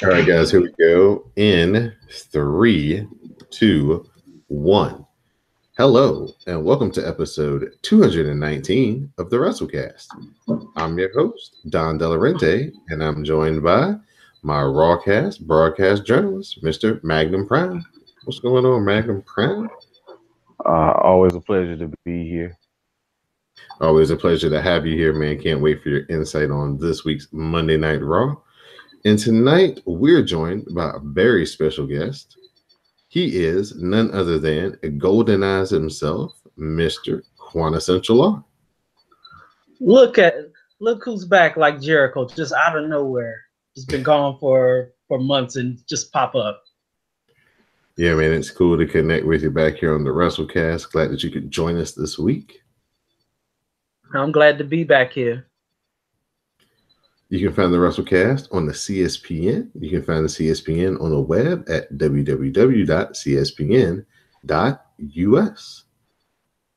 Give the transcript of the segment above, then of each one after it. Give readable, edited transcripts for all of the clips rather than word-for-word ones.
All right, guys, here we go. In 3, 2, 1. Hello, and welcome to episode 219 of the WrassleCast. I'm your host, Don Delarente, and I'm joined by my RawCast broadcast journalist, Mr. Magnum Prime. What's going on, Magnum Prime? Always a pleasure to be here. Always a pleasure to have you here, man. Can't wait for your insight on this week's Monday Night Raw. And tonight, we're joined by a very special guest. He is none other than Golden Eyes himself, Mr. Quintessential R. Look who's back like Jericho, just out of nowhere. Just been gone for months and just pop up. Yeah, man, it's cool to connect with you back here on the WrassleCast. Glad that you could join us this week. I'm glad to be back here. You can find the WrassleCast on the CSPN. You can find the CSPN on the web at www.cspn.us.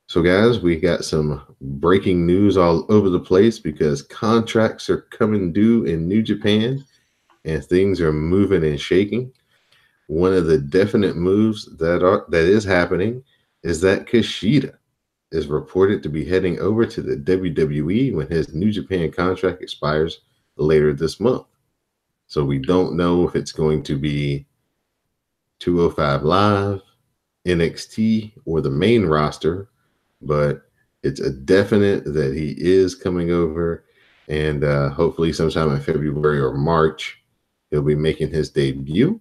So, guys, we got some breaking news all over the place because contracts are coming due in New Japan and things are moving and shaking. One of the definite moves that is happening is that Kushida is reported to be heading over to the WWE when his New Japan contract expires later this month. So we don't know if it's going to be 205 Live, NXT, or the main roster, but it's a definite that he is coming over, and hopefully sometime in February or March, he'll be making his debut.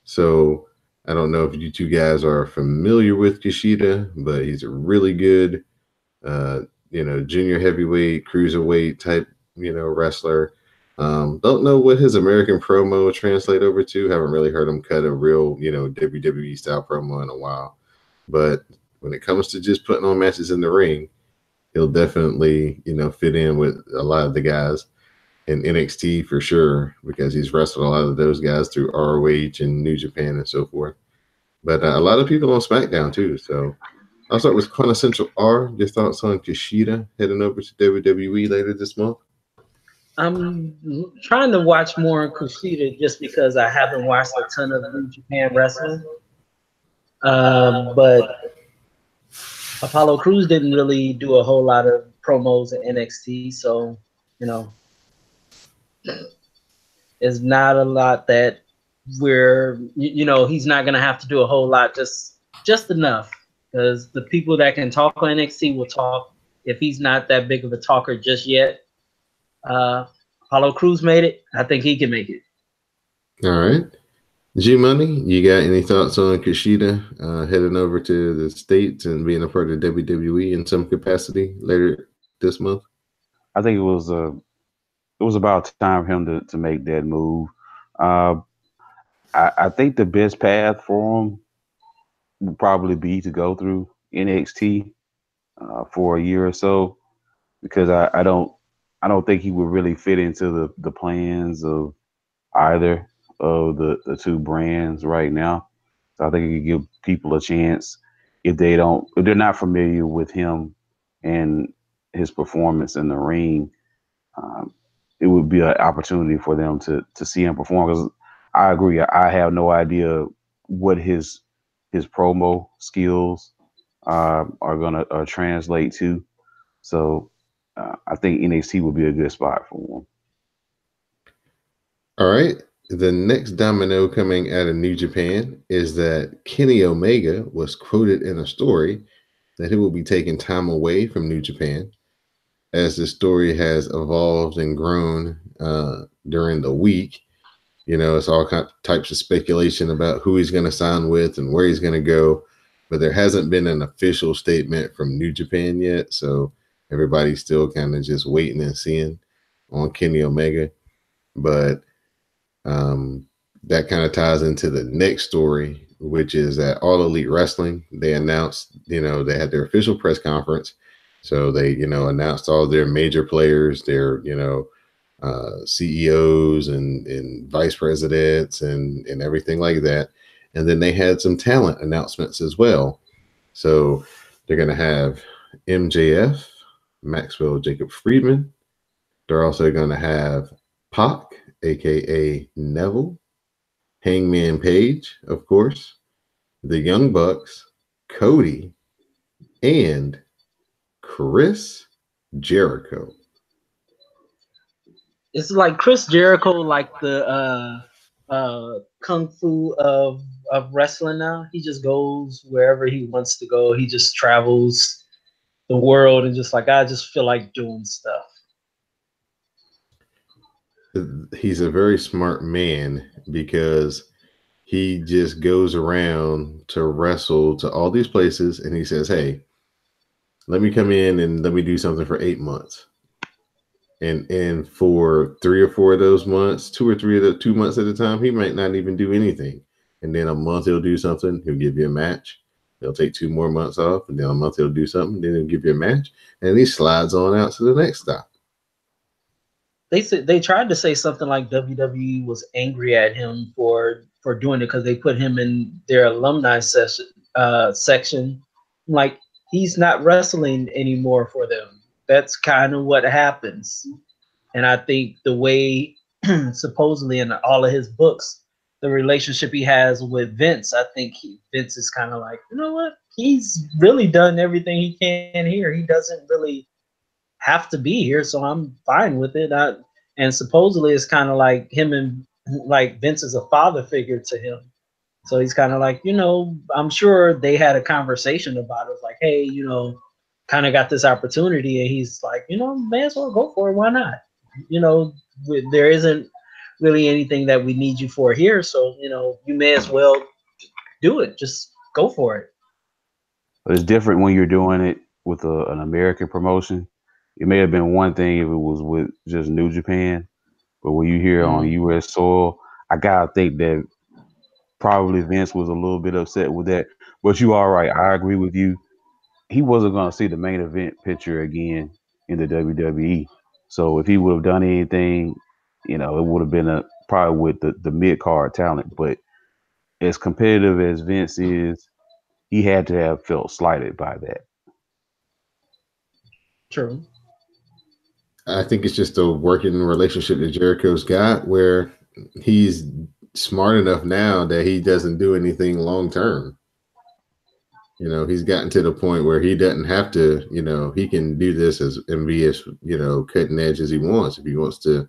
So I don't know if you two guys are familiar with Kushida, but he's a really good, junior heavyweight, cruiserweight type, wrestler. Don't know what his American promo translate over to. Haven't really heard him cut a real, WWE style promo in a while. But when it comes to just putting on matches in the ring, he'll definitely, fit in with a lot of the guys in NXT for sure, because he's wrestled a lot of those guys through ROH and New Japan and so forth. But a lot of people on SmackDown too. So I'll start with Quintessential R. Your thoughts on Kushida heading over to WWE later this month? I'm trying to watch more Kushida just because I haven't watched a ton of New Japan wrestling. But Apollo Crews didn't really do a whole lot of promos at NXT, so it's not a lot that he's not gonna have to do a whole lot, just enough, because the people that can talk on NXT will talk. If he's not that big of a talker just yet, Apollo Crews made it. I think he can make it. All right. G Money, you got any thoughts on Kushida heading over to the States and being a part of WWE in some capacity later this month? I think it was about time for him to make that move. I think the best path for him would probably be to go through NXT for a year or so, because I don't think he would really fit into the plans of either of the two brands right now. So I think it could give people a chance if they're not familiar with him and his performance in the ring. It would be an opportunity for them to see him perform, because I agree. I have no idea what his promo skills are going to translate to. So I think NXT would be a good spot for him. All right. The next domino coming out of New Japan is that Kenny Omega was quoted in a story that he will be taking time away from New Japan. As the story has evolved and grown during the week, it's all types of speculation about who he's going to sign with and where he's going to go. But there hasn't been an official statement from New Japan yet. So everybody's still kind of just waiting and seeing on Kenny Omega. But that kind of ties into the next story, which is at All Elite Wrestling. They announced, they had their official press conference. So they, announced all their major players, their, CEOs and vice presidents and everything like that. And then they had some talent announcements as well. So they're going to have MJF, Maxwell Jacob Friedman. They're also going to have Pac, aka Neville, Hangman Page, of course, the Young Bucks, Cody, and Chris Jericho. It's like Chris Jericho, like the kung fu of wrestling now. He just goes wherever he wants to go. He just travels the world and just like, I just feel like doing stuff. He's a very smart man because he just goes around to wrestle to all these places and he says, hey, let me come in and let me do something for 8 months. And for 3 or 4 of those months, 2 or 3 of the 2 months at a time, he might not even do anything. And then a month he'll do something, he'll give you a match. He'll take 2 more months off, and then a month he'll do something, then he'll give you a match, and he slides on out to the next stop. They said they tried to say something like WWE was angry at him for doing it because they put him in their alumni section. Like, he's not wrestling anymore for them. That's kind of what happens. And I think the way supposedly in all of his books, the relationship he has with Vince, I think Vince is kind of like, you know what? He's really done everything he can here. He doesn't really have to be here, so I'm fine with it. And supposedly it's kind of like him and like Vince is a father figure to him. So he's kind of like, I'm sure they had a conversation about it. Like, hey, kind of got this opportunity, and he's like, may as well go for it. Why not? There isn't really anything that we need you for here, so you may as well do it. Just go for it. But it's different when you're doing it with an American promotion. It may have been one thing if it was with just New Japan, but when you hear on U.S. soil, I gotta think that probably Vince was a little bit upset with that. But you are right. I agree with you. He wasn't gonna see the main event picture again in the WWE. So if he would have done anything, it would have been probably with the mid card talent. But as competitive as Vince is, he had to have felt slighted by that. True. I think it's just a working relationship that Jericho's got where he's smart enough now that he doesn't do anything long term. He's gotten to the point where he doesn't have to, he can do this and be as, cutting edge as he wants. If he wants to,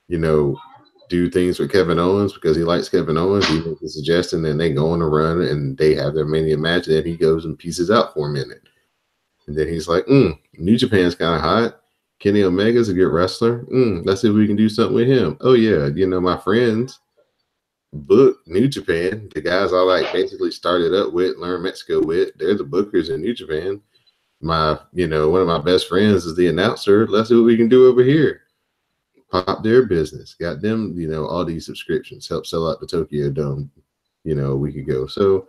do things with Kevin Owens because he likes Kevin Owens, he makes a suggestion and they go on a run and they have their Mania match, and then he goes and pieces out for a minute. And then he's like, New Japan's kind of hot. Kenny Omega's a good wrestler. Let's see if we can do something with him. Oh, yeah. My friends book New Japan. The guys I basically started up with, learned Mexico with. They're the bookers in New Japan. One of my best friends is the announcer. Let's see what we can do over here. Pop their business. Got them, all these subscriptions. Helped sell out the Tokyo Dome, a week ago. So,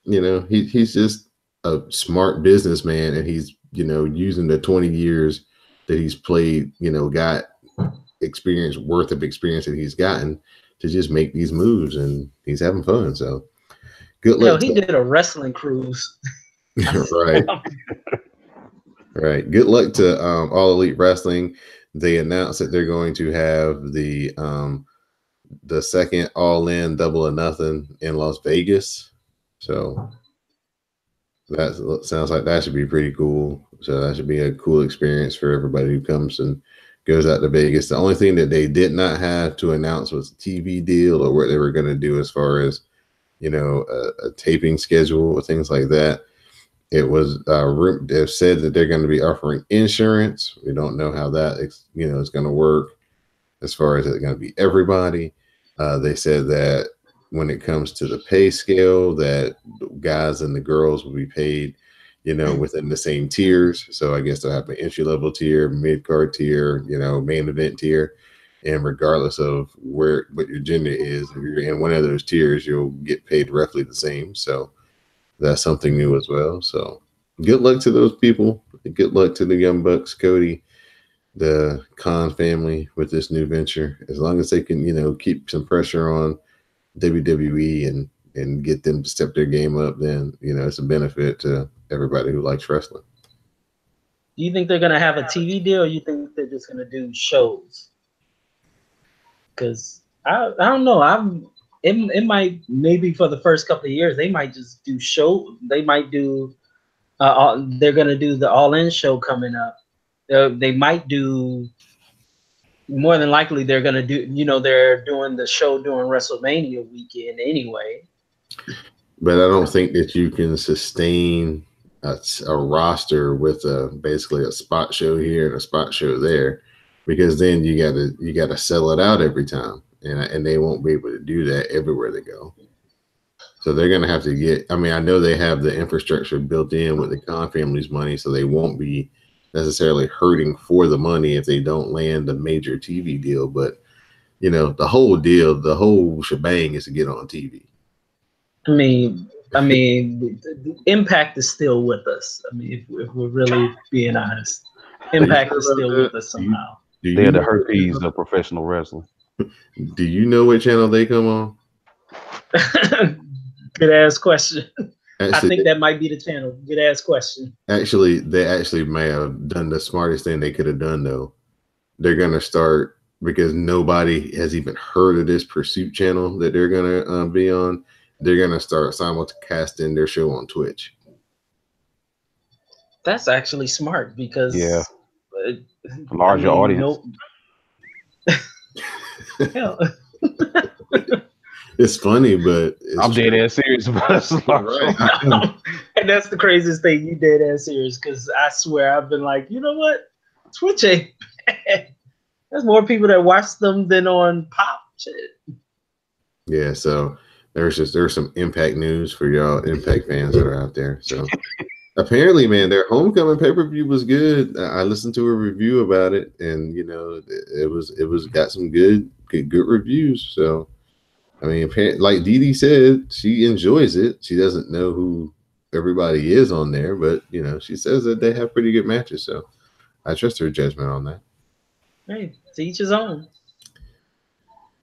he's just a smart businessman, and he's, using the 20 years that he's played, got experience of experience that he's gotten to just make these moves, and he's having fun. So good luck. He did a wrestling cruise. Right. Good luck to All Elite Wrestling. They announced that they're going to have the second All In Double or Nothing in Las Vegas. So that sounds like that should be pretty cool. So that should be a cool experience for everybody who comes and goes out to Vegas. The only thing that they did not have to announce was a TV deal or what they were going to do as far as, a taping schedule or things like that. It was they've said that they're going to be offering insurance. We don't know how that is going to work as far as it's going to be everybody. They said that when it comes to the pay scale, that the guys and the girls will be paid, within the same tiers. So I guess they'll have an entry level tier, mid card tier, main event tier, and regardless of what your gender is, if you're in one of those tiers, you'll get paid roughly the same. So that's something new as well. So good luck to those people. Good luck to the Young Bucks, Cody, the Khan family with this new venture. As long as they can, keep some pressure on WWE and get them to step their game up, then, it's a benefit to everybody who likes wrestling. Do you think they're going to have a TV deal, or you think they're just going to do shows? because I don't know. It might, maybe for the first couple of years they might just do show. They might do they're gonna do the All In show coming up. They might do, more than likely they're gonna do. They're doing the show during WrestleMania weekend anyway. But I don't think that you can sustain a roster with basically a spot show here and a spot show there, because then you gotta sell it out every time, and they won't be able to do that everywhere they go. So they're gonna have to get. I mean, I know they have the infrastructure built in with the Khan family's money, so they won't be necessarily hurting for the money if they don't land a major TV deal. But the whole deal, the whole shebang is to get on TV. I mean, the Impact is still with us. I mean, if we're really being honest, Impact is still with us somehow. They're the herpes of professional wrestling. Do you know what channel they come on? Good ass question. Actually, I think that might be the channel. Good ass question. Actually, they may have done the smartest thing they could have done, though. They're gonna start, because nobody has even heard of this Pursuit channel that they're gonna be on. They're gonna start simulcasting their show on Twitch. That's actually smart, because larger audience. Hell. It's funny, but I'm dead ass serious about it. Right. And that's the craziest thing. You dead ass serious, because I swear I've been like, you know what? Twitch ain't bad. There's more people that watch them than on Pop. Shit. Yeah, so there's some Impact news for y'all Impact fans that are out there. So apparently, man, their homecoming pay-per-view was good. I listened to a review about it, and it was got some good reviews. So I mean, like Dee Dee said, she enjoys it. She doesn't know who everybody is on there, but she says that they have pretty good matches. So I trust her judgment on that. Hey, to each his own.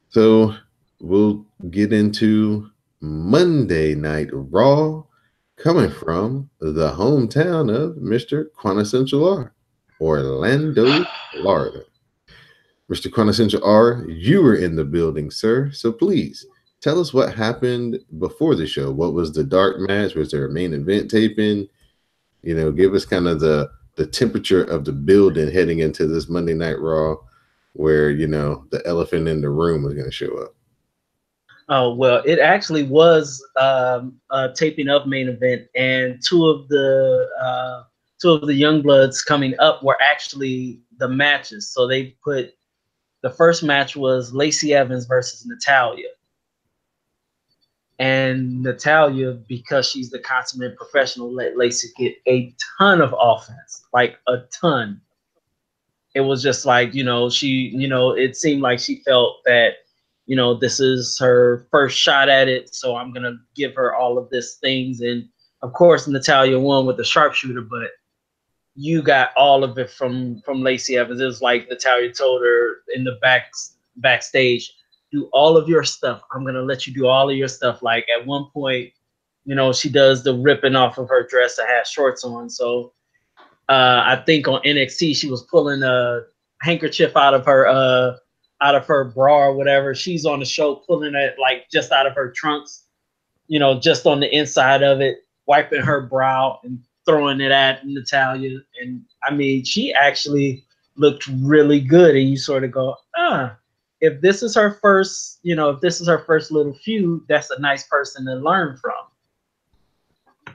So we'll get into Monday Night Raw, coming from the hometown of Mr. Quintessential R, Orlando, Florida. Mr. Quintessential R, you were in the building, sir. So please tell us what happened before the show. What was the dark match? Was there a main event taping? Give us kind of the temperature of the building heading into this Monday Night Raw, where the elephant in the room was going to show up. Oh, well, it actually was a taping of main event, and two of the young bloods coming up were actually the matches. So they put, the first match was Lacey Evans versus Natalya. And Natalya, because she's the consummate professional, let Lacey get a ton of offense, like a ton. It was just like, it seemed like she felt that, this is her first shot at it, so I'm going to give her all of these things. And, of course, Natalya won with the sharpshooter, but you got all of it from Lacey Evans. It was like Natalya told her in the backstage, do all of your stuff. I'm going to let you do all of your stuff. Like at one point, she does the ripping off of her dress that has shorts on. So I think on NXT, she was pulling a handkerchief out of her bra or whatever. She's on the show pulling it like just out of her trunks, just on the inside of it, wiping her brow and throwing it at Natalya. And I mean, she actually looked really good. And you sort of go, if this is her first, little feud, that's a nice person to learn from.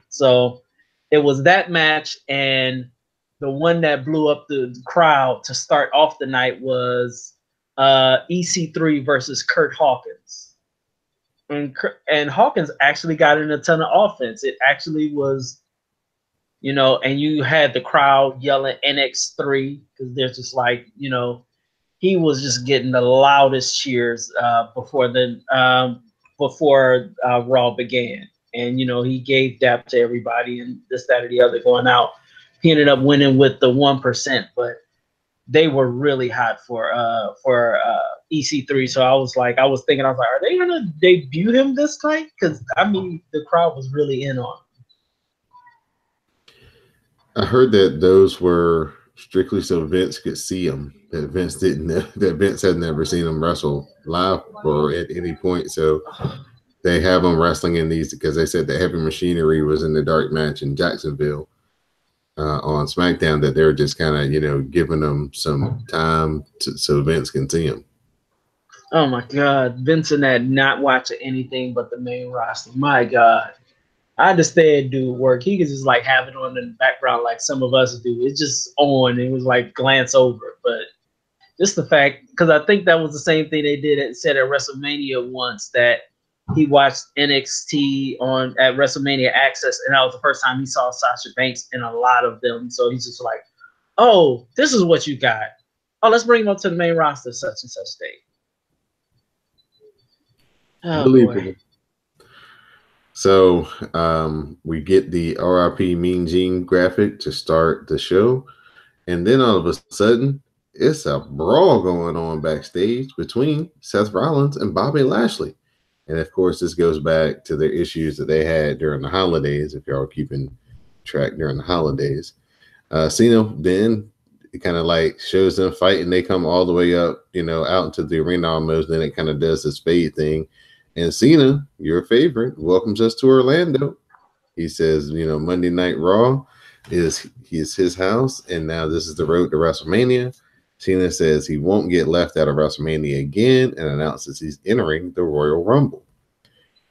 So it was that match, and the one that blew up the crowd to start off the night was EC3 versus Kurt Hawkins. And Hawkins actually got in a ton of offense. It actually was, and you had the crowd yelling NX3, because they're just like, he was just getting the loudest cheers before Raw began. And, he gave dap to everybody and this, that, or the other going out. He ended up winning with the 1%, but they were really hot for EC3. So I was thinking, are they going to debut him this night? Because, I mean, the crowd was really in on him. I heard that those were strictly so Vince could see him. That Vince didn't. That Vince had never seen him wrestle live or at any point. So they have him wrestling in these because they said that Heavy Machinery was in the dark match in Jacksonville on SmackDown. That they're just kind of giving them some time so Vince can see him. Oh my God, Vincent had not watching anything but the main roster. My God, I understand, dude. Work. He could just like have it on in the background like some of us do. It's just on. It was like glance over, but just the fact, because I think that was the same thing they said at WrestleMania once, that he watched NXT at WrestleMania Access, and that was the first time he saw Sasha Banks in a lot of them. So he's just like, "Oh, this is what you got. Oh, let's bring him up to the main roster, such and such day." Oh, Unbelievable. So we get the RIP Mean Gene graphic to start the show, and then all of a sudden, it's a brawl going on backstage between Seth Rollins and Bobby Lashley. And of course, this goes back to their issues that they had during the holidays, if y'all are keeping track during the holidays. Cena then it kind of like shows them fighting. They come all the way up, out into the arena almost. Then it kind of does this fade thing. And Cena, your favorite, welcomes us to Orlando. He says, Monday Night Raw is his house, and now this is the road to WrestleMania. Cena says he won't get left out of WrestleMania again and announces he's entering the Royal Rumble.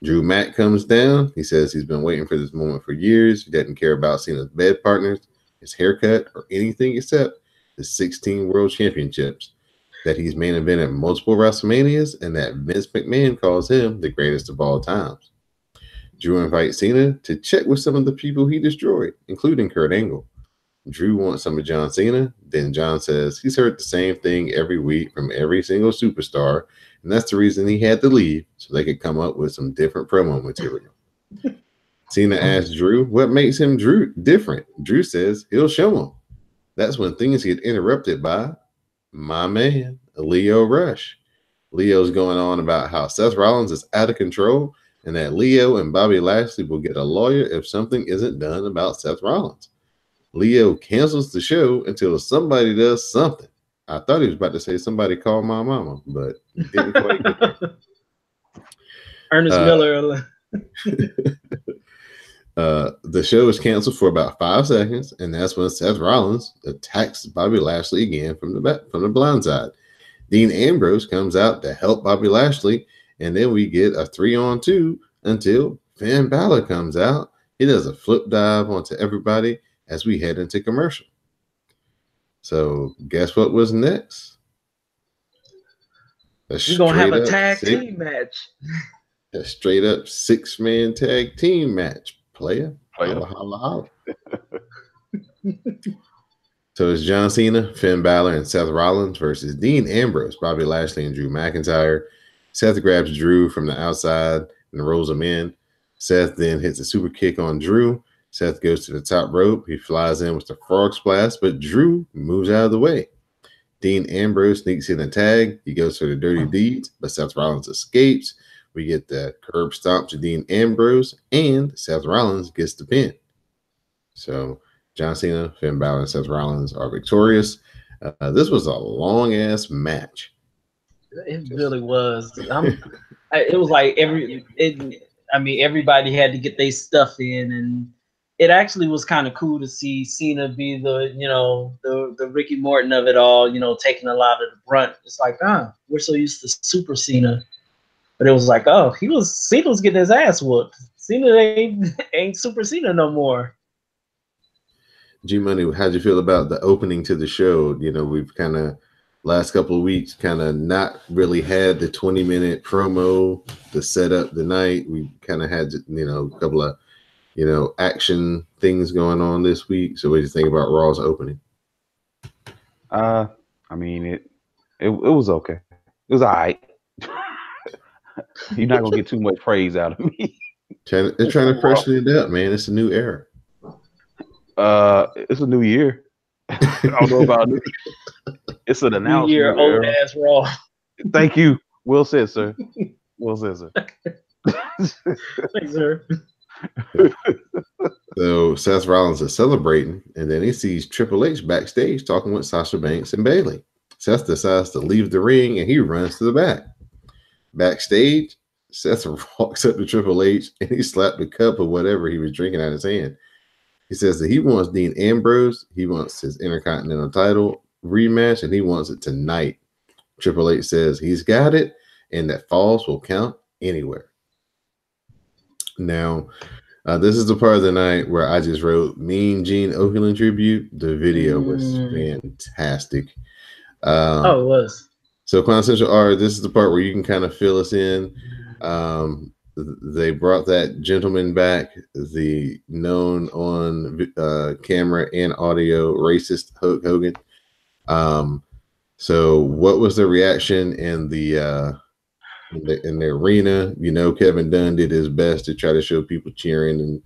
Drew Mack comes down. He says he's been waiting for this moment for years. He doesn't care about Cena's bed partners, his haircut, or anything except the 16 World Championships, that he's main evented multiple WrestleManias, and that Vince McMahon calls him the greatest of all times. Drew invites Cena to check with some of the people he destroyed, including Kurt Angle. Drew wants some of John Cena. Then John says he's heard the same thing every week from every single superstar, and that's the reason he had to leave, so they could come up with some different promo material. Cena asks Drew what makes him different. Drew says he'll show him. That's when things get interrupted by my man, Leo Rush. Leo's going on about how Seth Rollins is out of control and that Leo and Bobby Lashley will get a lawyer if something isn't done about Seth Rollins. Leo cancels the show until somebody does something. I thought he was about to say somebody called my mama, but didn't quite get there. Ernest Miller. The show is canceled for about 5 seconds, and that's when Seth Rollins attacks Bobby Lashley again from the blind side. Dean Ambrose comes out to help Bobby Lashley, and then we get a 3-on-2 until Finn Balor comes out. He does a flip dive onto everybody as we head into commercial. So guess what was next? We're going to have a tag team match. A straight up 6-man tag team match. Player. Holla, holla, holla. So it's John Cena, Finn Balor, and Seth Rollins versus Dean Ambrose, Bobby Lashley, and Drew McIntyre. Seth grabs Drew from the outside and rolls him in. Seth then hits a super kick on Drew. Seth goes to the top rope. He flies in with the frog splash, but Drew moves out of the way. Dean Ambrose sneaks in a tag. He goes for the dirty deeds, but Seth Rollins escapes. We get the curb stomp to Dean Ambrose, and Seth Rollins gets the pin. So John Cena, Finn Balor, and Seth Rollins are victorious. This was a long-ass match. It really was. It was like everybody had to get their stuff in, and it actually was kind of cool to see Cena be the Ricky Morton of it all, taking a lot of the brunt. It's like, we're so used to Super Cena. But it was like, Cena was getting his ass whooped. Cena ain't Super Cena no more. G-Money, how'd you feel about the opening to the show? We've kind of, last couple of weeks, kind of not really had the 20-minute promo to set up the night. We kind of had, a couple of, action things going on this week. So what do you think about Raw's opening? I mean, it was okay. It was all right. You're not gonna get too much praise out of me. They're trying to freshen it up, man. It's a new era. It's a new year. I don't know about new. It's an announcement. New year, old ass Raw. Thank you. Will said, sir. Will said, sir. Thanks, sir. So Seth Rollins is celebrating, and then he sees Triple H backstage talking with Sasha Banks and Bayley. Seth decides to leave the ring, and he runs to the back. Backstage, Seth walks up to Triple H, and he slapped a cup of whatever he was drinking out of his hand. He says that he wants Dean Ambrose, he wants his Intercontinental title rematch, and he wants it tonight. Triple H says he's got it, and that falls will count anywhere. Now, this is the part of the night where I just wrote Mean Gene Okerlund tribute. The video was fantastic. It was. So, Quintessential R, this is the part where you can kind of fill us in. They brought that gentleman back, the known on camera and audio racist Hulk Hogan. So, what was the reaction in the arena? You know, Kevin Dunn did his best to try to show people cheering,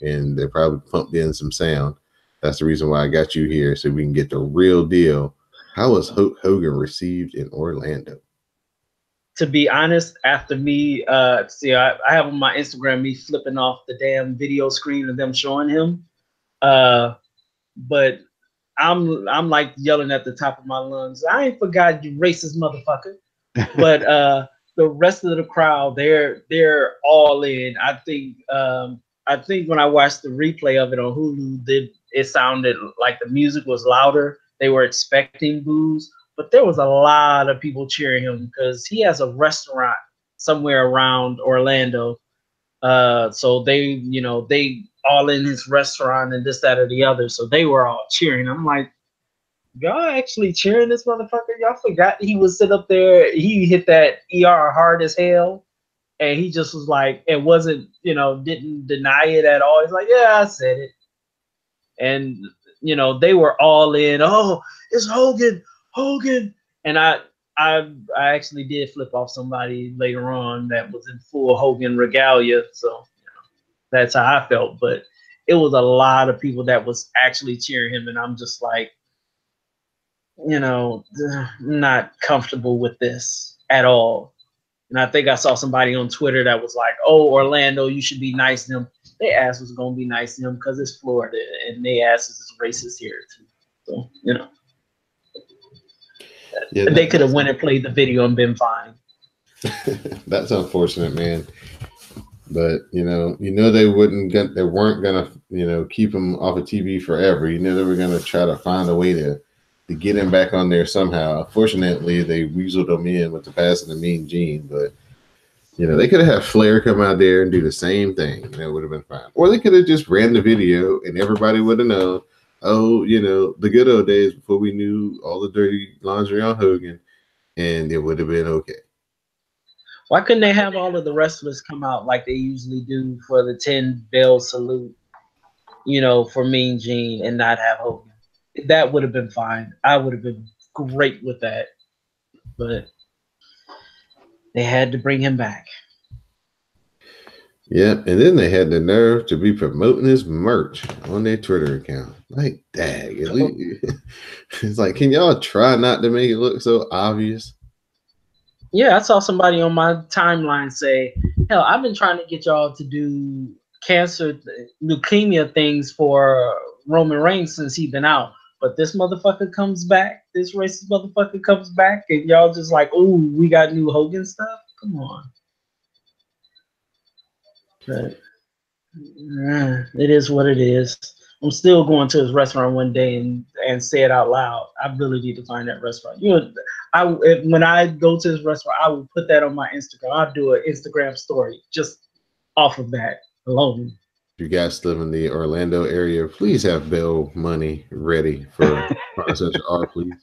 and they probably pumped in some sound. That's the reason why I got you here, so we can get the real deal. How was Hulk Hogan received in Orlando? To be honest, after me, I have on my Instagram me flipping off the damn video screen of them showing him, but I'm like yelling at the top of my lungs, I ain't forgot, you racist motherfucker. But the rest of the crowd, they're all in. I think when I watched the replay of it on Hulu, it sounded like the music was louder. They were expecting boos, but there was a lot of people cheering him because he has a restaurant somewhere around Orlando. So they all in his restaurant and this, that, or the other. So they were all cheering. I'm like, y'all actually cheering this motherfucker? Y'all forgot he was sitting up there. He hit that ER hard as hell. And he just was like, it wasn't, didn't deny it at all. He's like, yeah, I said it. And, they were all in. Oh, it's Hogan. And I actually did flip off somebody later on that was in full Hogan regalia. So that's how I felt. But it was a lot of people that was actually cheering him. And I'm just like, not comfortable with this at all. And I think I saw somebody on Twitter that was like, oh, Orlando, you should be nice to him. Their ass was going to be nice to him because it's Florida and their asses is racist here too. So, yeah, they could have went and played the video and been fine. That's unfortunate, man. But they weren't gonna keep him off of TV forever. They were gonna try to find a way to get him back on there somehow. Fortunately, they weaseled him in with the passing of Mean Gene, but they could have had Flair come out there and do the same thing, and it would have been fine. Or they could have just ran the video, and everybody would have known. Oh, the good old days before we knew all the dirty laundry on Hogan, and it would have been okay. Why couldn't they have all of the wrestlers come out like they usually do for the 10-bell salute, for Mean Gene, and not have Hogan? That would have been fine. I would have been great with that. But they had to bring him back. Yeah, and then they had the nerve to be promoting his merch on their Twitter account. Like, dang, at least it's like, can y'all try not to make it look so obvious? Yeah, I saw somebody on my timeline say, hell, I've been trying to get y'all to do leukemia things for Roman Reigns since he's been out. But this motherfucker comes back, this racist motherfucker comes back, and y'all just like, ooh, we got new Hogan stuff? Come on. But it is what it is. I'm still going to his restaurant one day and say it out loud. I really need to find that restaurant. When I go to his restaurant, I will put that on my Instagram. I'll do an Instagram story just off of that alone. If you guys live in the Orlando area, please have bail money ready for Central R, please.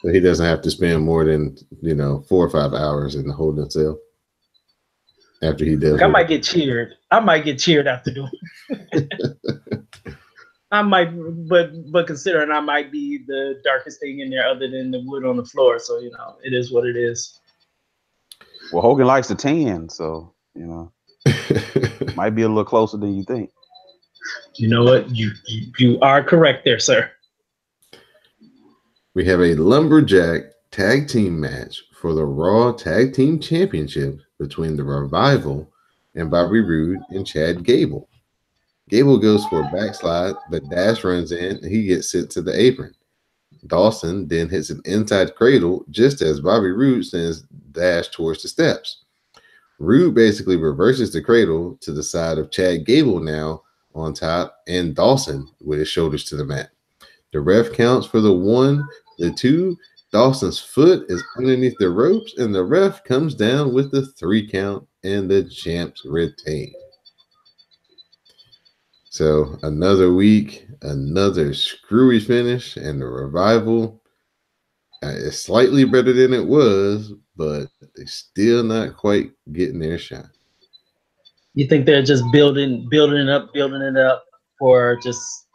So he doesn't have to spend more than 4 or 5 hours in the holding cell after he does. I might get cheered. After doing it. I might, but considering I might be the darkest thing in there other than the wood on the floor, so it is what it is. Well, Hogan likes to tan, so might be a little closer than you think. You know what? You are correct there, sir. We have a lumberjack tag team match for the Raw Tag Team Championship between the Revival and Bobby Roode and Chad Gable. Gable goes for a backslide, but Dash runs in and he gets sent to the apron. Dawson then hits an inside cradle just as Bobby Roode sends Dash towards the steps. Roode basically reverses the cradle to the side of Chad Gable now on top and Dawson with his shoulders to the mat. The ref counts for the 1, the 2. Dawson's foot is underneath the ropes and the ref comes down with the 3 count and the champs retain. So another week, another screwy finish, and the Revival is slightly better than it was, but they're still not quite getting their shot. You think they're just building it up for just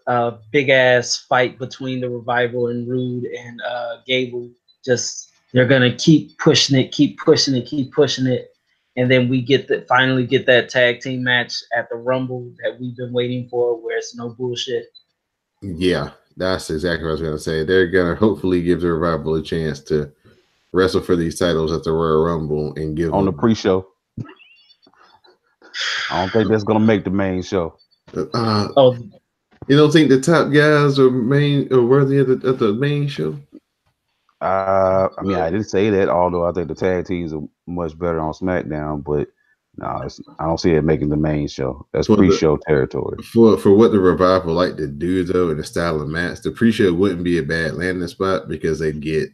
a big ass fight between the Revival and Rude and Gable? Just they're gonna keep pushing it, and then we finally get that tag team match at the Rumble that we've been waiting for, where it's no bullshit. Yeah, that's exactly what I was gonna say. They're gonna hopefully give the Revival a chance to wrestle for these titles at the Royal Rumble and give on them the pre-show. I don't think that's gonna make the main show. You don't think the top guys are worthy of the main show? I mean, I didn't say that, although I think the tag teams are much better on SmackDown, but no, I don't see it making the main show. That's pre-show territory. For what the Revival like to do, though, in the style of match, the pre-show wouldn't be a bad landing spot because they'd get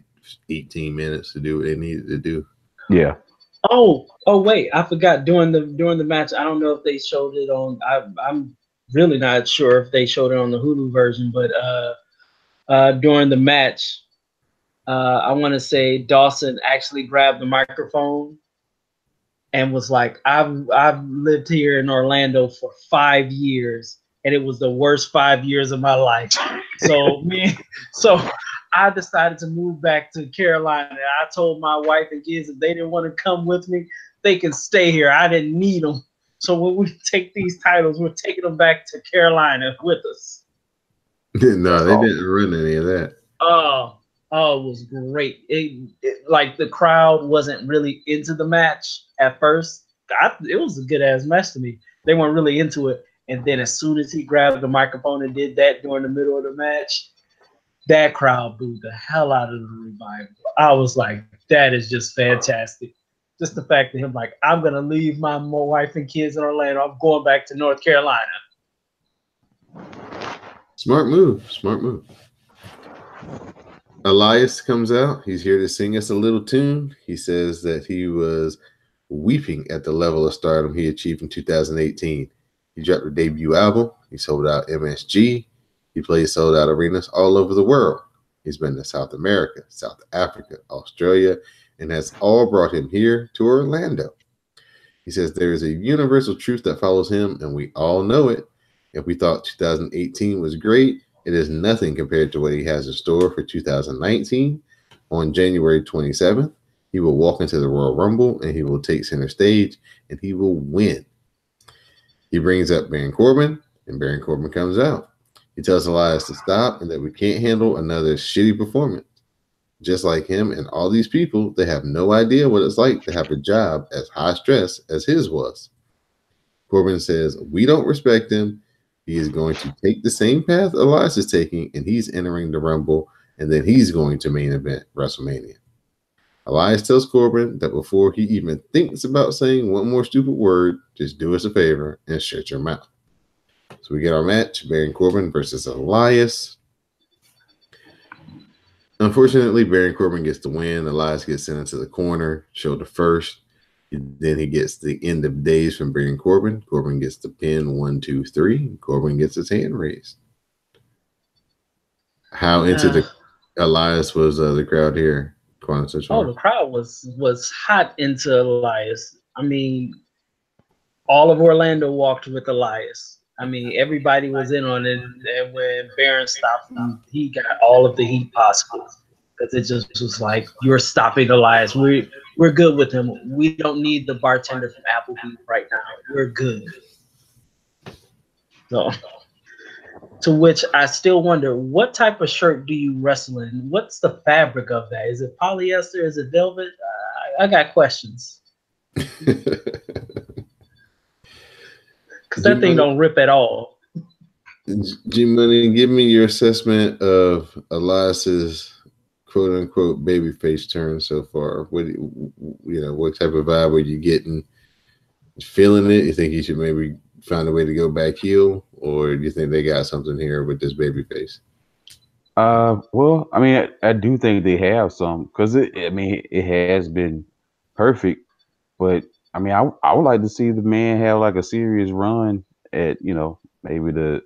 18 minutes to do what they needed to do. Yeah. Oh, wait, I forgot during the match. I don't know if they showed it on. I'm really not sure if they showed it on the Hulu version, but during the match, I want to say Dawson actually grabbed the microphone and was like, I've lived here in Orlando for 5 years, and it was the worst 5 years of my life. So I decided to move back to Carolina. And I told my wife and kids if they didn't want to come with me, they can stay here. I didn't need them. So when we take these titles, we're taking them back to Carolina with us. No, they didn't run any of that. Oh, it was great. It like the crowd wasn't really into the match at first. It was a good ass match to me. They weren't really into it. And then as soon as he grabbed the microphone and did that during the middle of the match, that crowd booed the hell out of the Revival. I was like, that is just fantastic. Just the fact that him like, I'm going to leave my wife and kids in Orlando. I'm going back to North Carolina. Smart move. Elias comes out. He's here to sing us a little tune. He says that he was weeping at the level of stardom he achieved in 2018. He dropped a debut album. He sold out MSG. He plays sold out arenas all over the world. He's been to South America, South Africa, Australia, and has all brought him here to Orlando. He says there is a universal truth that follows him, and we all know it. If we thought 2018 was great, it is nothing compared to what he has in store for 2019. On January 27th, he will walk into the Royal Rumble, and he will take center stage, and he will win. He brings up Baron Corbin, and Baron Corbin comes out. He tells Elias to stop and that we can't handle another shitty performance. Just like him and all these people, they have no idea what it's like to have a job as high stress as his was. Corbin says, we don't respect him. He is going to take the same path Elias is taking, and he's entering the Rumble, and then he's going to main event WrestleMania. Elias tells Corbin that before he even thinks about saying one more stupid word, just do us a favor and shut your mouth. So we get our match, Baron Corbin versus Elias. Unfortunately, Baron Corbin gets the win. Elias gets sent into the corner, shoulder first. Then he gets the end of days from Baron Corbin. Corbin gets the pin 1, 2, 3. Corbin gets his hand raised. How into the Elias was the crowd here? The crowd was hot into Elias. I mean, all of Orlando walked with Elias. I mean, everybody was in on it, and when Baron stopped him, he got all of the heat possible because it just was like, you're stopping Elias. We're good with him. We don't need the bartender from Applebee's right now. We're good. So, to which I still wonder, what type of shirt do you wrestle in? What's the fabric of that? Is it polyester? Is it velvet? I got questions. Because that thing don't rip at all. G Money, give me your assessment of Elias's quote unquote babyface turn so far. What what type of vibe are you getting? Feeling it? You think he should maybe find a way to go back heel, or do you think they got something here with this babyface? Well, I mean, I do think they have some because it has been perfect, but I mean, I would like to see the man have like a serious run at maybe the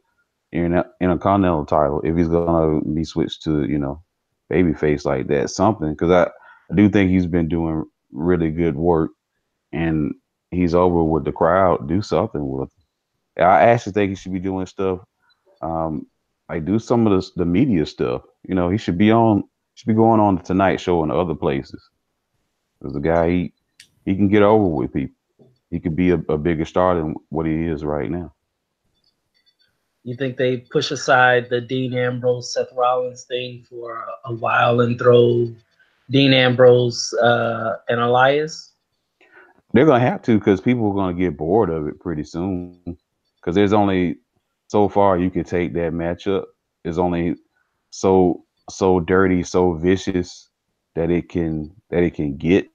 Intercontinental title if he's gonna be switched to babyface like that, something because I do think he's been doing really good work and he's over with the crowd. Do something with him. I actually think he should be doing stuff. Like do some of the media stuff. He should be going on the Tonight Show and other places. Because the guy he can get over with people. He could be a bigger star than what he is right now. You think they push aside the Dean Ambrose Seth Rollins thing for a while and throw Dean Ambrose and Elias? They're gonna have to because people are gonna get bored of it pretty soon. Because there's only so far you can take that matchup. There's only so dirty, so vicious that it can get.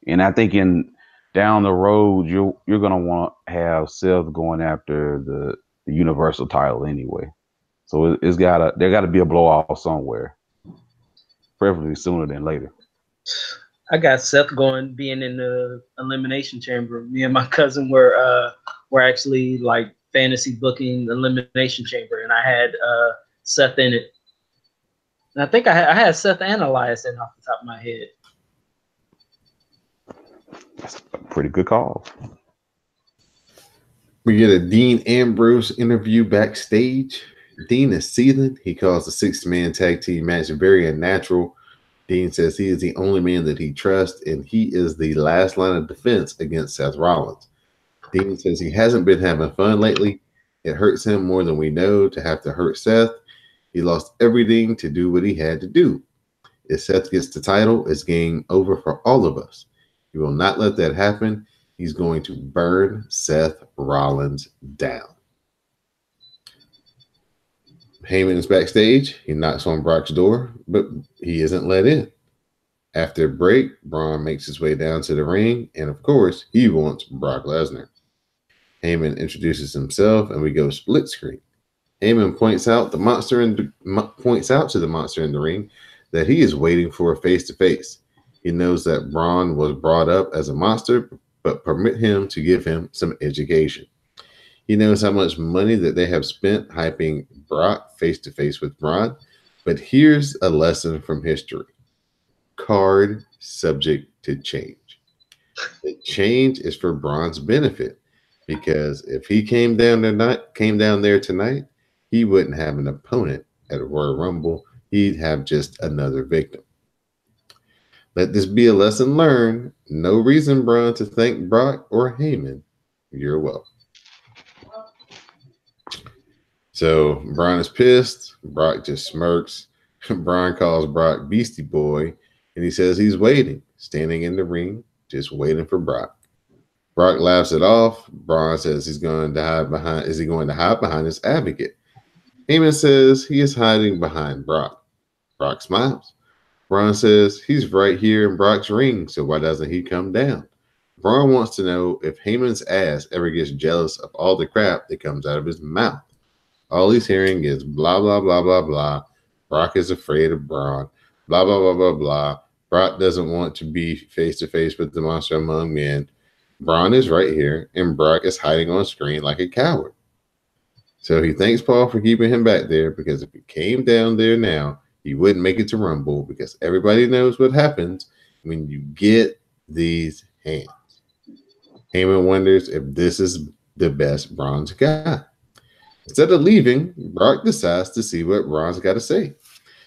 And I think down the road you're gonna want to have Seth going after the Universal title anyway. So there gotta be a blow off somewhere, preferably sooner than later. I got Seth being in the Elimination Chamber. Me and my cousin were actually like fantasy booking the Elimination Chamber, and I had Seth in it. And I think I had Seth and Elias in off the top of my head. That's a pretty good call. We get a Dean Ambrose interview backstage. Dean is seething. He calls the 6-man tag team match very unnatural. Dean says he is the only man that he trusts, and he is the last line of defense against Seth Rollins. Dean says he hasn't been having fun lately. It hurts him more than we know to have to hurt Seth. He lost everything to do what he had to do. If Seth gets the title, it's game over for all of us. He will not let that happen. He's going to burn Seth Rollins down. Heyman is backstage. He knocks on Brock's door, but he isn't let in. After a break, Braun makes his way down to the ring, and of course, he wants Brock Lesnar. Heyman introduces himself, and we go split screen. Heyman points out to the monster in the ring that he is waiting for a face-to-face. He knows that Braun was brought up as a monster, but permit him to give him some education. He knows how much money that they have spent hyping Brock face-to-face with Braun, but here's a lesson from history. Card subject to change. The change is for Braun's benefit, because if he came down there tonight, he wouldn't have an opponent at a Royal Rumble. He'd have just another victim. Let this be a lesson learned. No reason, Braun, to thank Brock or Heyman. You're welcome. So Braun is pissed. Brock just smirks. Braun calls Brock Beastie Boy, and he says he's waiting, standing in the ring, just waiting for Brock. Brock laughs it off. Braun says he's going to hide behind. Is he going to hide behind his advocate? Heyman says he is hiding behind Brock. Brock smiles. Braun says he's right here in Brock's ring, so why doesn't he come down? Braun wants to know if Heyman's ass ever gets jealous of all the crap that comes out of his mouth. All he's hearing is blah, blah, blah, blah, blah. Brock is afraid of Braun. Blah, blah, blah, blah, blah. Brock doesn't want to be face-to-face with the monster among men. Braun is right here, and Brock is hiding on screen like a coward. So he thanks Paul for keeping him back there, because if he came down there now, he wouldn't make it to Rumble, because everybody knows what happens when you get these hands. Heyman wonders if this is the best Braun's got. Instead of leaving, Brock decides to see what Braun's got to say.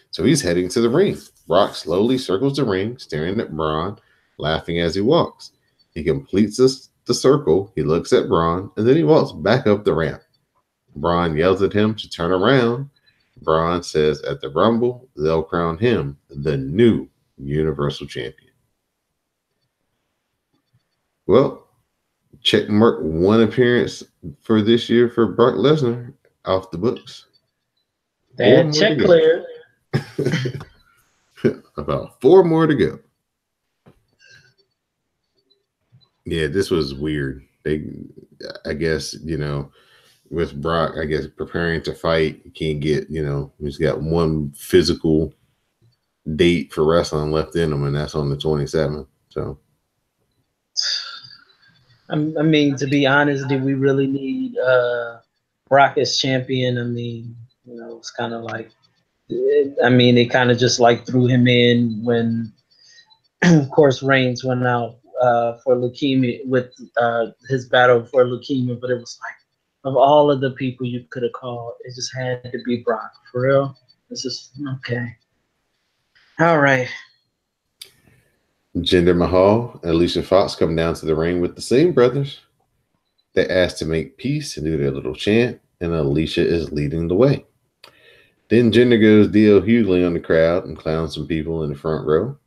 So he's heading to the ring. Brock slowly circles the ring, staring at Braun, laughing as he walks. He completes the circle, he looks at Braun, and then he walks back up the ramp. Braun yells at him to turn around. Braun says at the Rumble, they'll crown him the new Universal Champion. Well, Check mark one appearance for this year for Brock Lesnar off the books. That check clear. About 4 more to go. Yeah, this was weird. I guess, with Brock, I guess preparing to fight, he can't get, he's got one physical date for wrestling left in him, and that's on the 27th. So, I mean, to be honest, did we really need Brock as champion? I mean, it's kind of like, it kind of just like threw him in when, of course, Reigns went out for leukemia with his battle for leukemia, but it was like, of all of the people you could have called, it just had to be Brock. For real? It's just, okay. All right. Jinder Mahal and Alicia Fox come down to the ring with the same brothers. They ask to make peace and do their little chant, and Alicia is leading the way. Then Jinder goes D.L. Hughley on the crowd and clowns some people in the front row.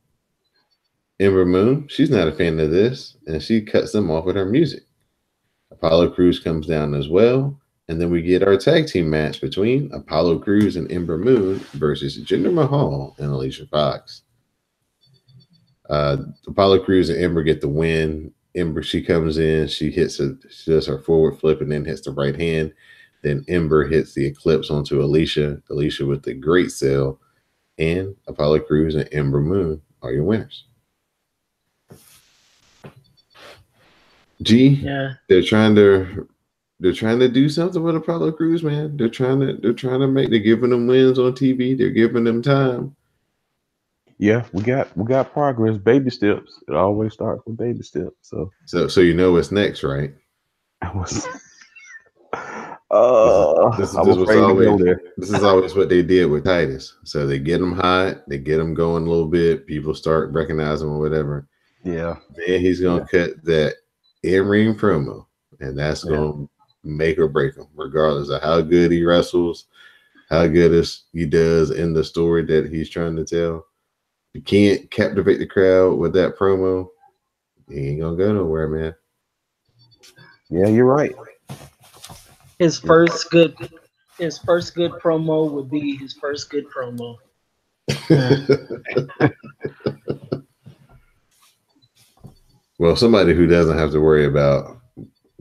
Ember Moon, she's not a fan of this, and she cuts them off with her music. Apollo Crews comes down as well, and then we get our tag team match between Apollo Crews and Ember Moon versus Jinder Mahal and Alicia Fox. Apollo Crews and Ember get the win. Ember, she comes in, she does her forward flip and then hits the right hand. Then Ember hits the Eclipse onto Alicia. Alicia with the great sell, and Apollo Crews and Ember Moon are your winners. Yeah. They're trying to do something with Apollo Crews, man. They're giving them wins on TV. They're giving them time. Yeah, we got progress, baby steps. It always starts with baby steps. So you know what's next, right? This is always what they did with Titus. So they get him hot, they get him going a little bit. People start recognizing him or whatever. Yeah. Then he's gonna cut that in-ring promo, and that's gonna make or break him, regardless of how good he wrestles, how good he does in the story that he's trying to tell. You can't captivate the crowd with that promo, he ain't gonna go nowhere, man. Yeah, you're right. His first good promo would be his first good promo. Well, somebody who doesn't have to worry about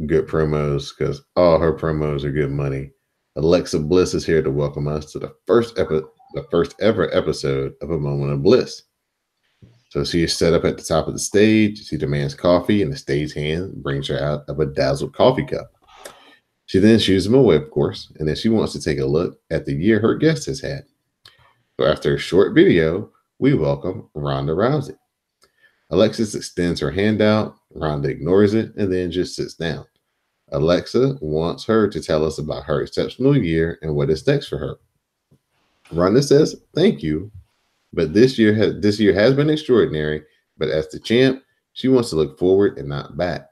good promos because all her promos are good money. Alexa Bliss is here to welcome us to the first ever episode of A Moment of Bliss. So she is set up at the top of the stage. She demands coffee, and the stage hand brings her out of a dazzled coffee cup. She then shoos him away, of course, and then she wants to take a look at the year her guest has had. So after a short video, we welcome Ronda Rousey. Alexis extends her hand out. Ronda ignores it and then just sits down. Alexa wants her to tell us about her exceptional year and what is next for her. Ronda says, "Thank you, but this year has been extraordinary, but as the champ, she wants to look forward and not back.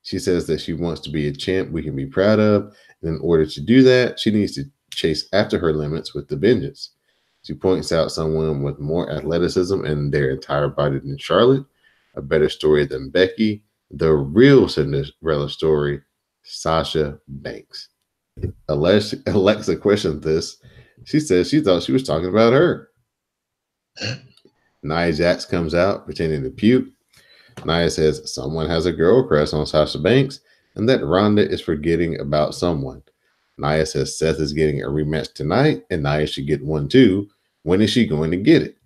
She says that she wants to be a champ we can be proud of, and in order to do that, she needs to chase after her limits with the vengeance." She points out someone with more athleticism in their entire body than Charlotte, a better story than Becky, the real Cinderella story, Sasha Banks. Alexa questioned this. She says she thought she was talking about her. Nia Jax comes out pretending to puke. Nia says someone has a girl crush on Sasha Banks and that Ronda is forgetting about someone. Nia says Seth is getting a rematch tonight and Nia should get one too. When is she going to get it?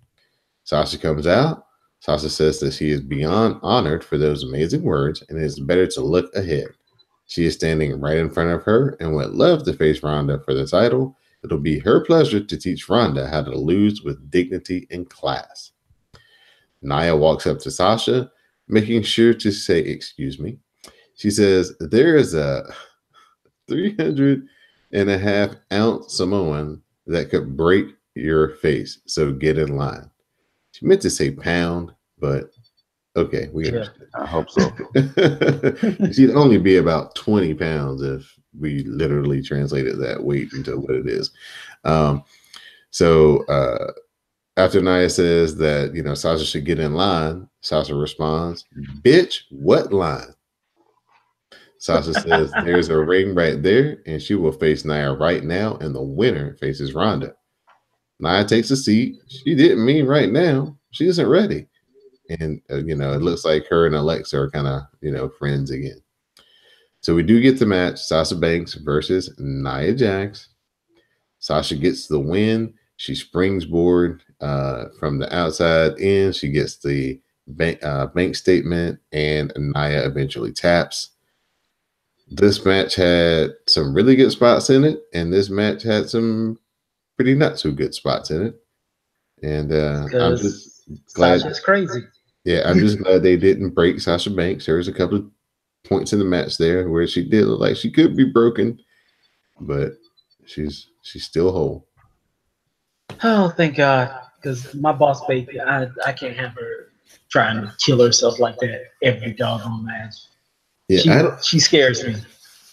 Sasha comes out. Sasha says that she is beyond honored for those amazing words and it is better to look ahead. She is standing right in front of her and would love to face Ronda for the title. It'll be her pleasure to teach Ronda how to lose with dignity and class. Nia walks up to Sasha, making sure to say, "Excuse me." She says, "There is a 300.5-ounce Samoan that could break your face, so get in line." She meant to say pound, but okay, we understand. I hope so. She'd only be about 20 pounds if we literally translated that weight into what it is. After Nia says that, Sasha should get in line, Sasha responds, "Bitch, what line?" Sasha says there's a ring right there, and she will face Nia right now, and the winner faces Ronda. Nia takes a seat. She didn't mean right now. She isn't ready. And, it looks like her and Alexa are kind of, friends again. So we do get the match, Sasha Banks versus Nia Jax. Sasha gets the win. She springboard from the outside in. She gets the bank statement, and Nia eventually taps. This match had some really good spots in it, and this match had some pretty not so good spots in it. And I'm just glad. Sasha's crazy. Yeah, I'm just glad they didn't break Sasha Banks. There was a couple of points in the match there where she did look like she could be broken, but she's still whole. Oh, thank God. Because my boss baby, I can't have her trying to kill herself like that every doggone match. Yeah, she scares me.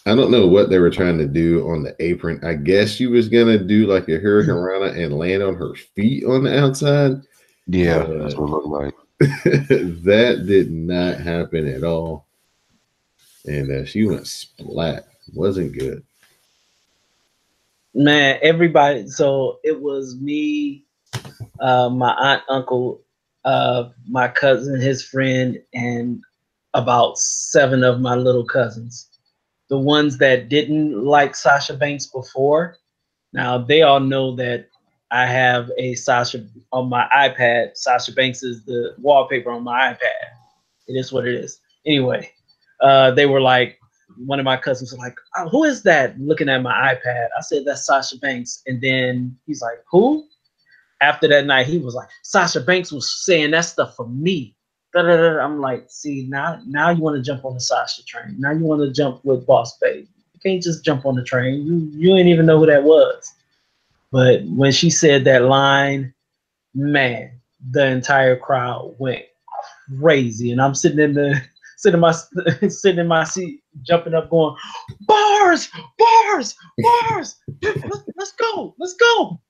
I don't know what they were trying to do on the apron. I guess she was gonna do like a Hurricane Rana and land on her feet on the outside. Yeah, that's what it looked like. That did not happen at all. And she went splat. Wasn't good. Man, everybody. So it was me, my aunt, uncle, my cousin, his friend, and about 7 of my little cousins. The ones that didn't like Sasha Banks before, now they all know that I have a Sasha on my iPad. Sasha Banks is the wallpaper on my iPad. It is what it is. Anyway, they were like, one of my cousins was like, oh, who is that looking at my iPad? I said, that's Sasha Banks. And then he's like, who? After that night, he was like, Sasha Banks was saying that stuff for me. Da-da-da. I'm like, see, now you want to jump on the Sasha train. Now you want to jump with Boss Baby. You can't just jump on the train. You ain't even know who that was. But when she said that line, man, the entire crowd went crazy. And I'm sitting in my seat, jumping up, going, bars, bars, bars. Let's go.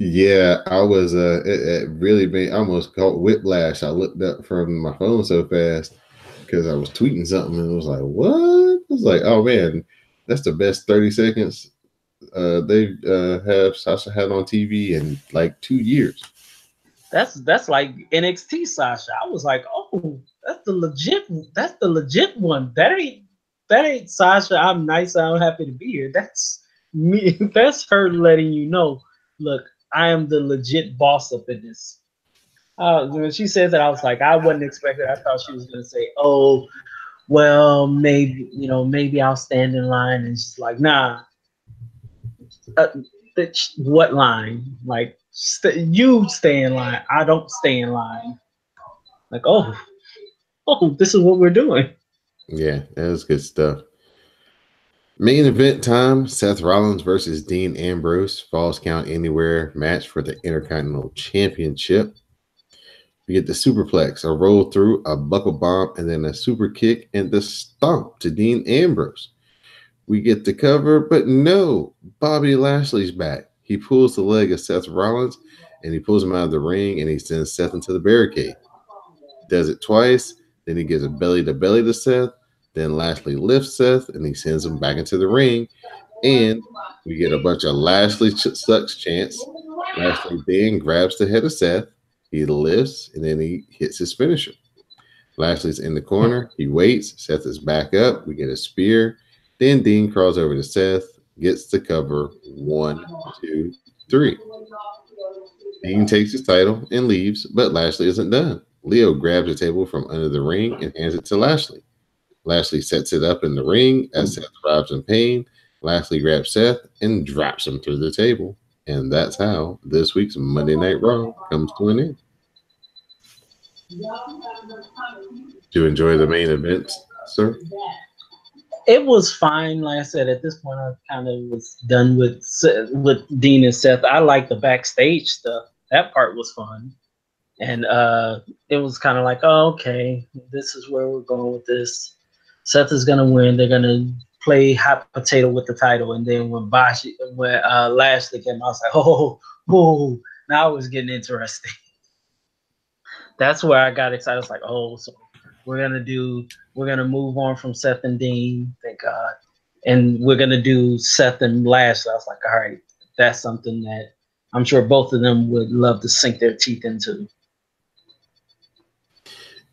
Yeah, I was. It really made almost caught whiplash. I looked up from my phone so fast because I was tweeting something and it was like, "What?" I was like, "Oh man, that's the best 30 seconds they have Sasha had on TV in like 2 years." That's like NXT Sasha. I was like, "Oh, that's the legit one. That ain't Sasha. I'm nice. I'm happy to be here. That's me. That's her letting you know, look, I am the legit boss up in this." When she said that, I was like, I wasn't expecting. I thought she was gonna say, "Oh, well, maybe I'll stand in line." And she's like, "Nah, what line? Like, you stay in line. I don't stay in line." Like, oh, this is what we're doing. Yeah, that was good stuff. Main event time: Seth Rollins versus Dean Ambrose, Falls Count Anywhere match for the Intercontinental Championship. We get the superplex, a roll through, a buckle bomb, and then a super kick and the stomp to Dean Ambrose. We get the cover, but no, Bobby Lashley's back. He pulls the leg of Seth Rollins and he pulls him out of the ring and he sends Seth into the barricade. Does it twice, then he gives a belly to belly to Seth. Then Lashley lifts Seth and he sends him back into the ring. And we get a bunch of Lashley sucks chants. Lashley then grabs the head of Seth. He lifts and then he hits his finisher. Lashley's in the corner. He waits. Seth is back up. We get a spear. Then Dean crawls over to Seth, gets the cover. 1, 2, 3. Dean takes his title and leaves, but Lashley isn't done. Leo grabs a table from under the ring and hands it to Lashley. Lashley sets it up in the ring as Seth arrives in pain. Lashley grabs Seth and drops him through the table. And that's how this week's Monday Night Raw comes to an end. Do you enjoy the main event, sir? It was fine. Like I said, at this point, I kind of was done with Dean and Seth. I like the backstage stuff. That part was fun. And it was kind of like, oh, okay, this is where we're going with this. Seth is going to win. They're going to play hot potato with the title. And then when Lashley came, I was like, oh, now it was getting interesting. That's where I got excited. I was like, oh, so We're gonna move on from Seth and Dean, thank God, and we're gonna do Seth and Lashley. I was like, all right, that's something that I'm sure both of them would love to sink their teeth into.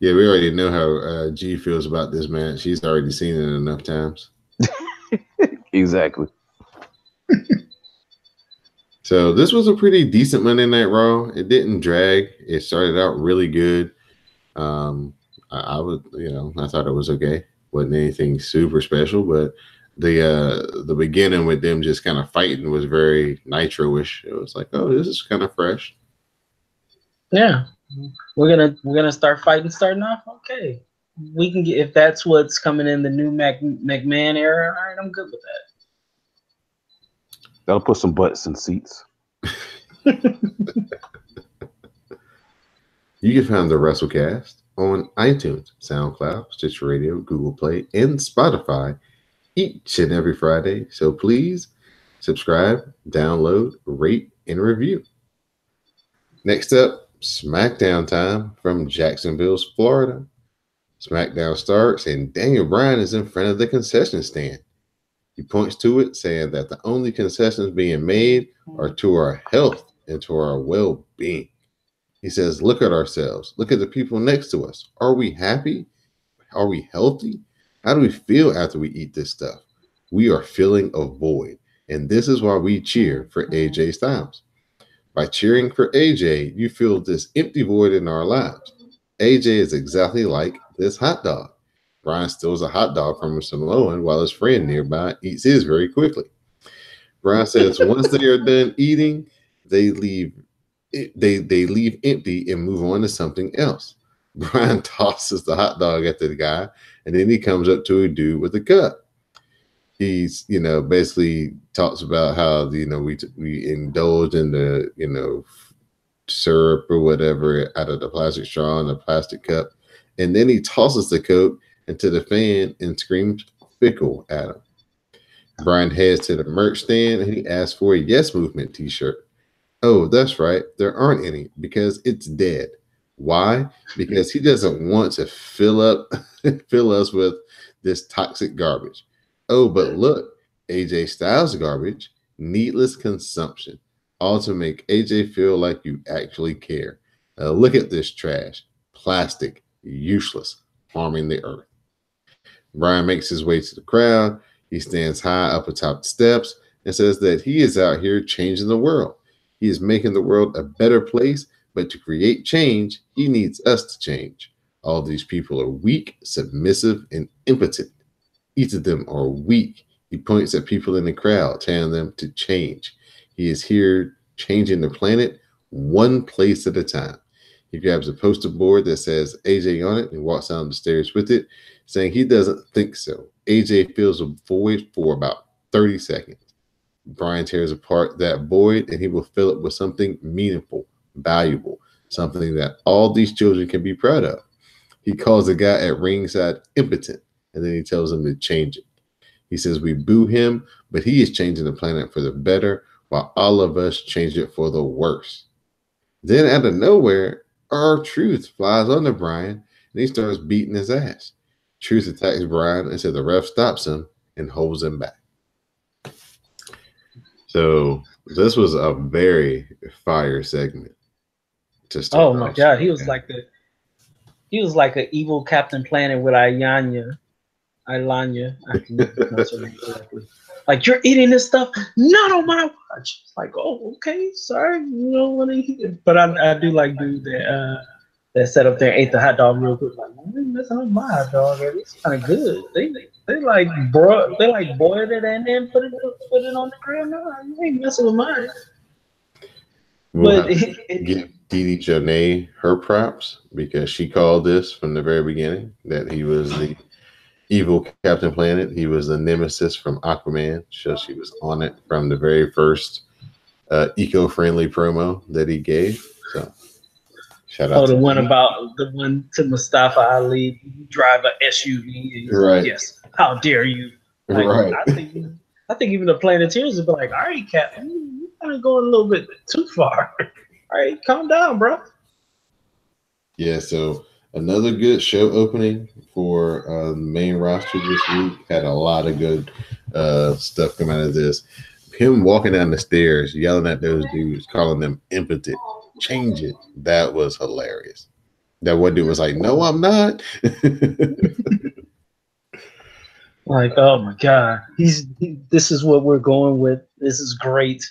Yeah, we already know how G feels about this match. She's already seen it enough times. Exactly. So this was a pretty decent Monday Night Raw. It didn't drag. It started out really good. I would, I thought it was okay. Wasn't anything super special, but the beginning with them just kind of fighting was very Nitro-ish. It was like, oh, this is kind of fresh. Yeah, we're gonna start fighting starting off. Okay, we can get if that's what's coming in the new McMahon era. All right, I'm good with that. That'll put some butts in seats. You can find the WrassleCast on iTunes, SoundCloud, Stitcher Radio, Google Play, and Spotify each and every Friday. So please subscribe, download, rate, and review. Next up, SmackDown time from Jacksonville, Florida. SmackDown starts, and Daniel Bryan is in front of the concession stand. He points to it, saying that the only concessions being made are to our health and to our well-being. He says, look at ourselves. Look at the people next to us. Are we happy? Are we healthy? How do we feel after we eat this stuff? We are filling a void. And this is why we cheer for AJ Styles. By cheering for AJ, you feel this empty void in our lives. AJ is exactly like this hot dog. Brian steals a hot dog from Samoan while his friend nearby eats his very quickly. Brian says once they are done eating, they leave empty and move on to something else. Brian tosses the hot dog at the guy, and then he comes up to a dude with a cup. He's, basically talks about how, we indulge in the, syrup or whatever out of the plastic straw and the plastic cup. And then he tosses the Coke into the fan and screams fickle at him. Brian heads to the merch stand and he asks for a Yes Movement t-shirt. Oh, that's right. There aren't any because it's dead. Why? Because he doesn't want to fill us with this toxic garbage. Oh, but look, AJ Styles garbage, needless consumption, all to make AJ feel like you actually care. Look at this trash, plastic, useless, harming the earth. Brian makes his way to the crowd. He stands high up atop the steps and says that he is out here changing the world. He is making the world a better place, but to create change, he needs us to change. All these people are weak, submissive, and impotent. Each of them are weak. He points at people in the crowd, telling them to change. He is here changing the planet one place at a time. He grabs a poster board that says AJ on it and walks down the stairs with it, saying he doesn't think so. AJ feels a void for about 30 seconds. Brian tears apart that void and he will fill it with something meaningful, valuable, something that all these children can be proud of. He calls the guy at ringside impotent, and then he tells him to change it. He says we boo him, but he is changing the planet for the better, while all of us change it for the worse. Then out of nowhere, R-Truth flies onto Brian, and he starts beating his ass. Truth attacks Brian until the ref stops him and holds him back. So this was a very fire segment to start. Oh my God, he was like an evil Captain Planet with Ilanya. I can pronounce her name correctly. Like, you're eating this stuff, not on my watch. It's like, oh, okay, sorry, you don't want to eat it. But I do like dude that sat up there and ate the hot dog real quick. Like, man, that's not my hot dog. It's kind of good. They like boiled it and then put it on the grill. No, you ain't messing with mine. We'll give Didi Jonay her props because she called this from the very beginning that he was the evil Captain Planet. He was the nemesis from Aquaman. So she was on it from the very first eco-friendly promo that he gave. So shout out. The one to Mustafa Ali, drive a SUV. Right. Yes. How dare you? Like, right. I think even the Planeteers would be like, all right, Captain, you're kind of going a little bit too far. All right, calm down, bro. Yeah, so Another good show opening for the main roster this week. Had a lot of good stuff come out of this. Him walking down the stairs, yelling at those dudes, calling them impotent. Change it. That was hilarious. That one dude was like, "No, I'm not." Like, oh my god, this is what we're going with. This is great.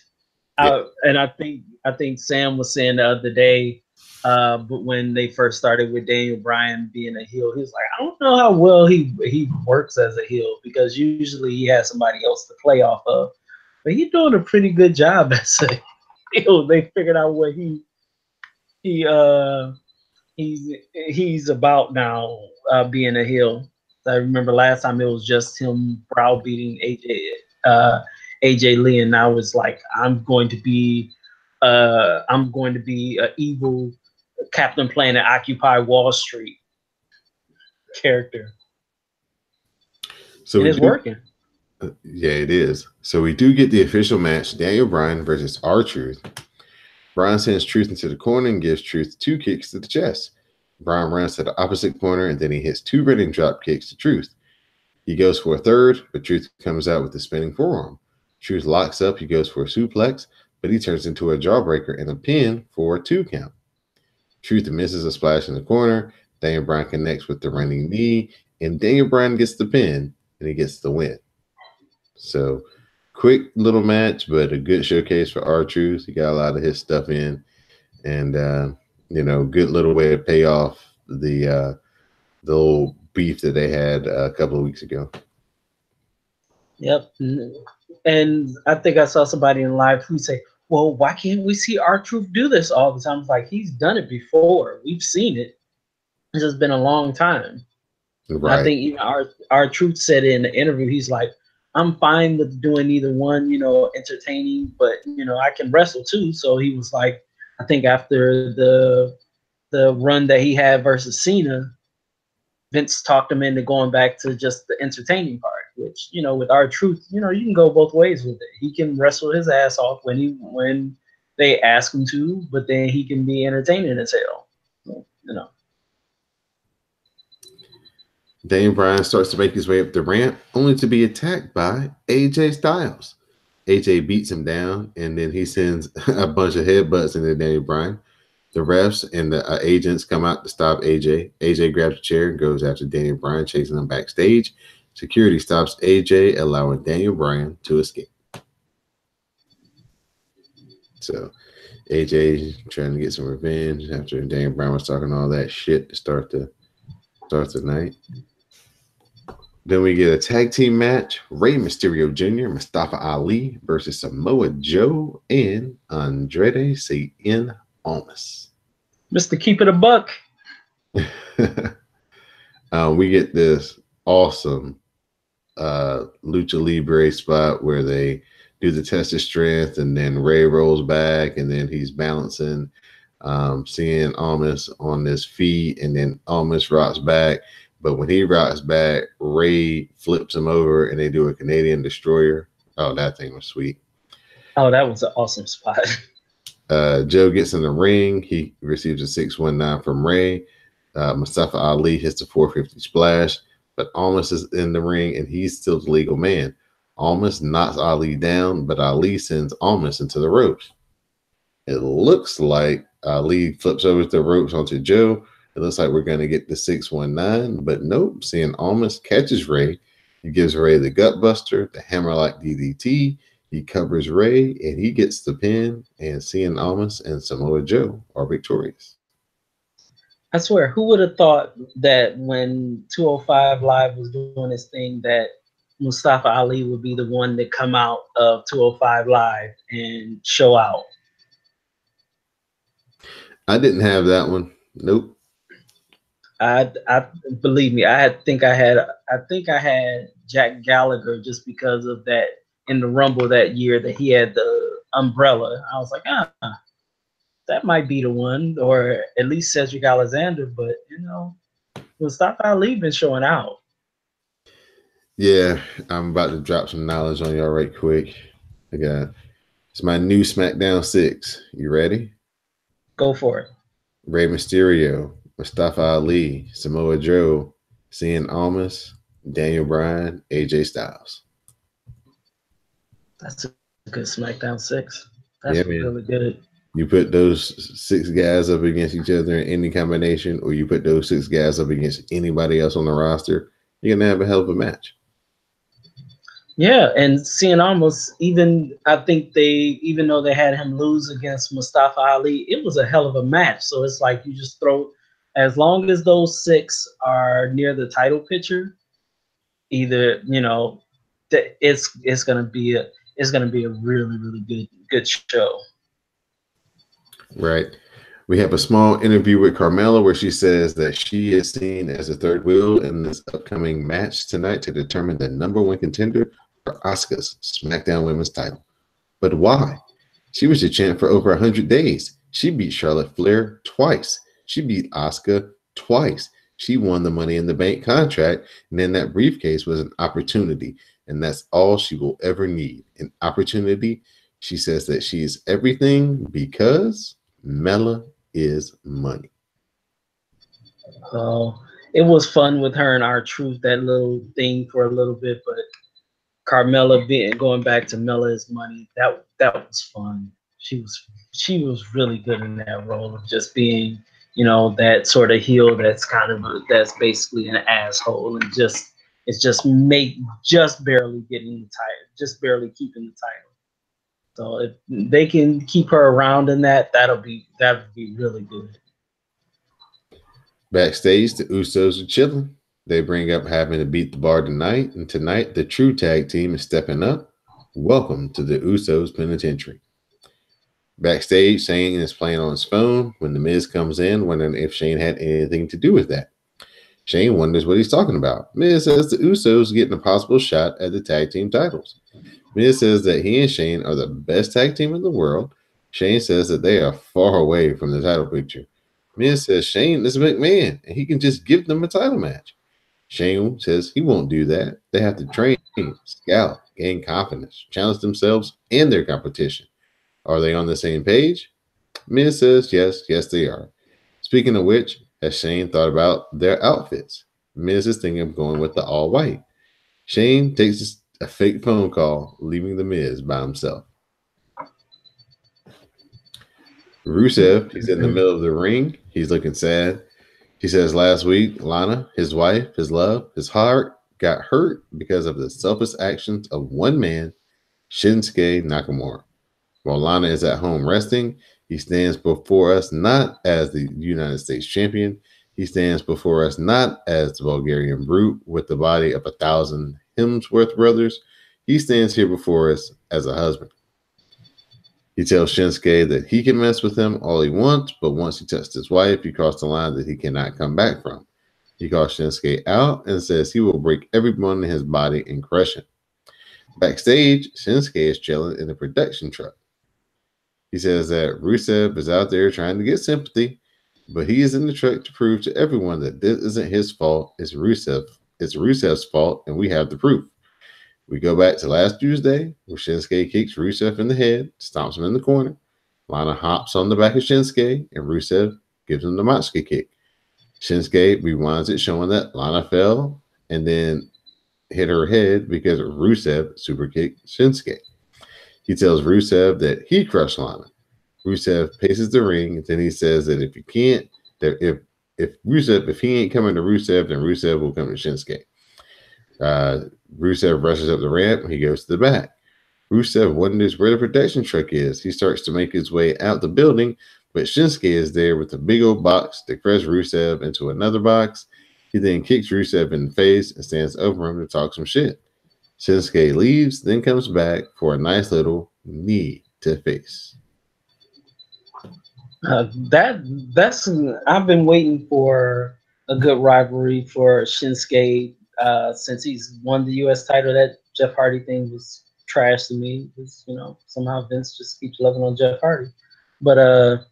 Yeah. And I think Sam was saying the other day, but when they first started with Daniel Bryan being a heel, he was like, I don't know how well he works as a heel because usually he has somebody else to play off of, but he's doing a pretty good job as a heel. They figured out what he he's about now, being a heel. I remember last time it was just him browbeating AJ Lee, and now it's like I'm going to be an evil Captain Planet Occupy Wall Street character, So and we it's do, working. yeah, it is. So we do get the official match: Daniel Bryan versus R-Truth. Bryan sends Truth into the corner and gives Truth 2 kicks to the chest. Bryan runs to the opposite corner and then he hits 2 running drop kicks to Truth. He goes for a third, but Truth comes out with a spinning forearm. Truth locks up, he goes for a suplex, but he turns into a jawbreaker and a pin for a 2 count. Truth misses a splash in the corner. Daniel Bryan connects with the running knee, and Daniel Bryan gets the pin, and he gets the win. So, quick little match, but a good showcase for R-Truth. He got a lot of his stuff in, and good little way to pay off the little beef that they had a couple of weeks ago. Yep. And I think I saw somebody in live who say, well, why can't we see R-Truth do this all the time? It's like, he's done it before. We've seen it. It's just been a long time. Right. I think even R-Truth said in the interview, he's like, I'm fine with doing either one, entertaining, but I can wrestle too. So he was like, I think after the run that he had versus Cena, Vince talked him into going back to just the entertaining part, which, with R-Truth, you can go both ways with it. He can wrestle his ass off when they ask him to, but then he can be entertaining as hell. Daniel Bryan starts to make his way up the ramp, only to be attacked by AJ Styles. AJ beats him down, and then he sends a bunch of headbutts into Daniel Bryan. The refs and the agents come out to stop AJ. AJ grabs a chair and goes after Daniel Bryan, chasing him backstage. Security stops AJ, allowing Daniel Bryan to escape. So AJ trying to get some revenge after Daniel Bryan was talking all that shit to start the night. Then we get a tag team match: Rey Mysterio Jr., Mustafa Ali versus Samoa Joe and Andrade Cien Almas. Mr. Keep It a Buck. We get this awesome Lucha Libre spot where they do the test of strength, and then Rey rolls back, and then he's balancing, seeing Almas on his feet, and then Almas rocks back. But when he rocks back, Rey flips him over, and they do a Canadian Destroyer. Oh, that thing was sweet. Oh, that was an awesome spot. Joe gets in the ring. He receives a 619 from Rey. Mustafa Ali hits the 450 splash, but Almas is in the ring, and he's still the legal man. Almas knocks Ali down, but Ali sends Almas into the ropes. It looks like Ali flips over the ropes onto Joe. It looks like we're going to get the 619, but nope. Seeing Almas catches Rey, he gives Rey the gut buster, the hammer-like DDT. He covers Rey, and he gets the pin, and Cien Almas and Samoa Joe are victorious. I swear, who would have thought that when 205 Live was doing this thing that Mustafa Ali would be the one to come out of 205 Live and show out? I didn't have that one. Nope. I believe me, I think I had Jack Gallagher just because of that in the Rumble that year that he had the umbrella. I was like, that might be the one, or at least Cedric Alexander. But Mustafa Ali been showing out. Yeah, I'm about to drop some knowledge on y'all right quick. It's my new SmackDown 6. You ready? Go for it. Rey Mysterio, Mustafa Ali, Samoa Joe, Cien Almas, Daniel Bryan, AJ Styles. That's a good SmackDown 6. That's Yeah, really man. good. You put those 6 guys up against each other in any combination, or you put those 6 guys up against anybody else on the roster, you're gonna have a hell of a match. Yeah, and seeing almost even I think they even though they had him lose against Mustafa Ali, it was a hell of a match. So it's like you just throw as long as those 6 are near the title picture, either it's gonna be a really really good show. Right. We have a small interview with Carmella where she says that she is seen as a third wheel in this upcoming match tonight to determine the #1 contender for Asuka's SmackDown Women's title. But why? She was the champ for over 100 days. She beat Charlotte Flair twice. She beat Asuka twice. She won the Money in the Bank contract, and then that briefcase was an opportunity, and that's all she will ever need, an opportunity. She says that she is everything because Mela is money. It was fun with her and R-Truth, that little thing for a little bit, but Carmella being going back to Mela is money, that was fun. She was really good in that role of just being, that sort of heel that's basically an asshole and just barely getting the title, just barely keeping the title. So if they can keep her around in that would be really good. Backstage, the Usos are chilling. They bring up having to beat the Bar tonight, and tonight the true tag team is stepping up. Welcome to the Usos Penitentiary. Backstage, Shane is playing on his phone when The Miz comes in, wondering if Shane had anything to do with that. Shane wonders what he's talking about. Miz says the Usos getting a possible shot at the tag team titles. Miz says that he and Shane are the best tag team in the world. Shane says that they are far away from the title picture. Miz says Shane is a McMahon and he can just give them a title match. Shane says he won't do that. They have to train, scout, gain confidence, challenge themselves and their competition. Are they on the same page? Miz says yes they are. Speaking of which, has Shane thought about their outfits? Miz is thinking of going with the all white. Shane takes a fake phone call, leaving the Miz by himself. Rusev, he's in the middle of the ring. He's looking sad. He says last week, Lana, his wife, his love, his heart got hurt because of the selfish actions of one man, Shinsuke Nakamura. While Lana is at home resting, he stands before us not as the United States champion. He stands before us not as the Bulgarian brute with the body of 1,000 Hemsworth brothers. He stands here before us as a husband. He tells Shinsuke that he can mess with him all he wants, but once he touched his wife, he crossed the line that he cannot come back from. He calls Shinsuke out and says he will break every bone in his body and crush him. Backstage, Shinsuke is chilling in the production truck. He says that Rusev is out there trying to get sympathy, but he is in the truck to prove to everyone that this isn't his fault. It's Rusev's fault, and we have the proof. We go back to last Tuesday, where Shinsuke kicks Rusev in the head, stomps him in the corner. Lana hops on the back of Shinsuke, and Rusev gives him the Matsuke kick. Shinsuke rewinds it, showing that Lana fell and then hit her head because Rusev super kicked Shinsuke. He tells Rusev that he crushed Lana. Rusev paces the ring, and then he says that if he ain't coming to Rusev, then Rusev will come to Shinsuke. Rusev rushes up the ramp. He goes to the back. Rusev wonders where the protection truck is. He starts to make his way out the building, but Shinsuke is there with a big old box to crush Rusev into another box. He then kicks Rusev in the face and stands over him to talk some shit. Shinsuke leaves, then comes back for a nice little knee to face. That's I've been waiting for a good rivalry for Shinsuke since he's won the U.S. title. That Jeff Hardy thing was trash to me. Because, somehow Vince just keeps loving on Jeff Hardy. But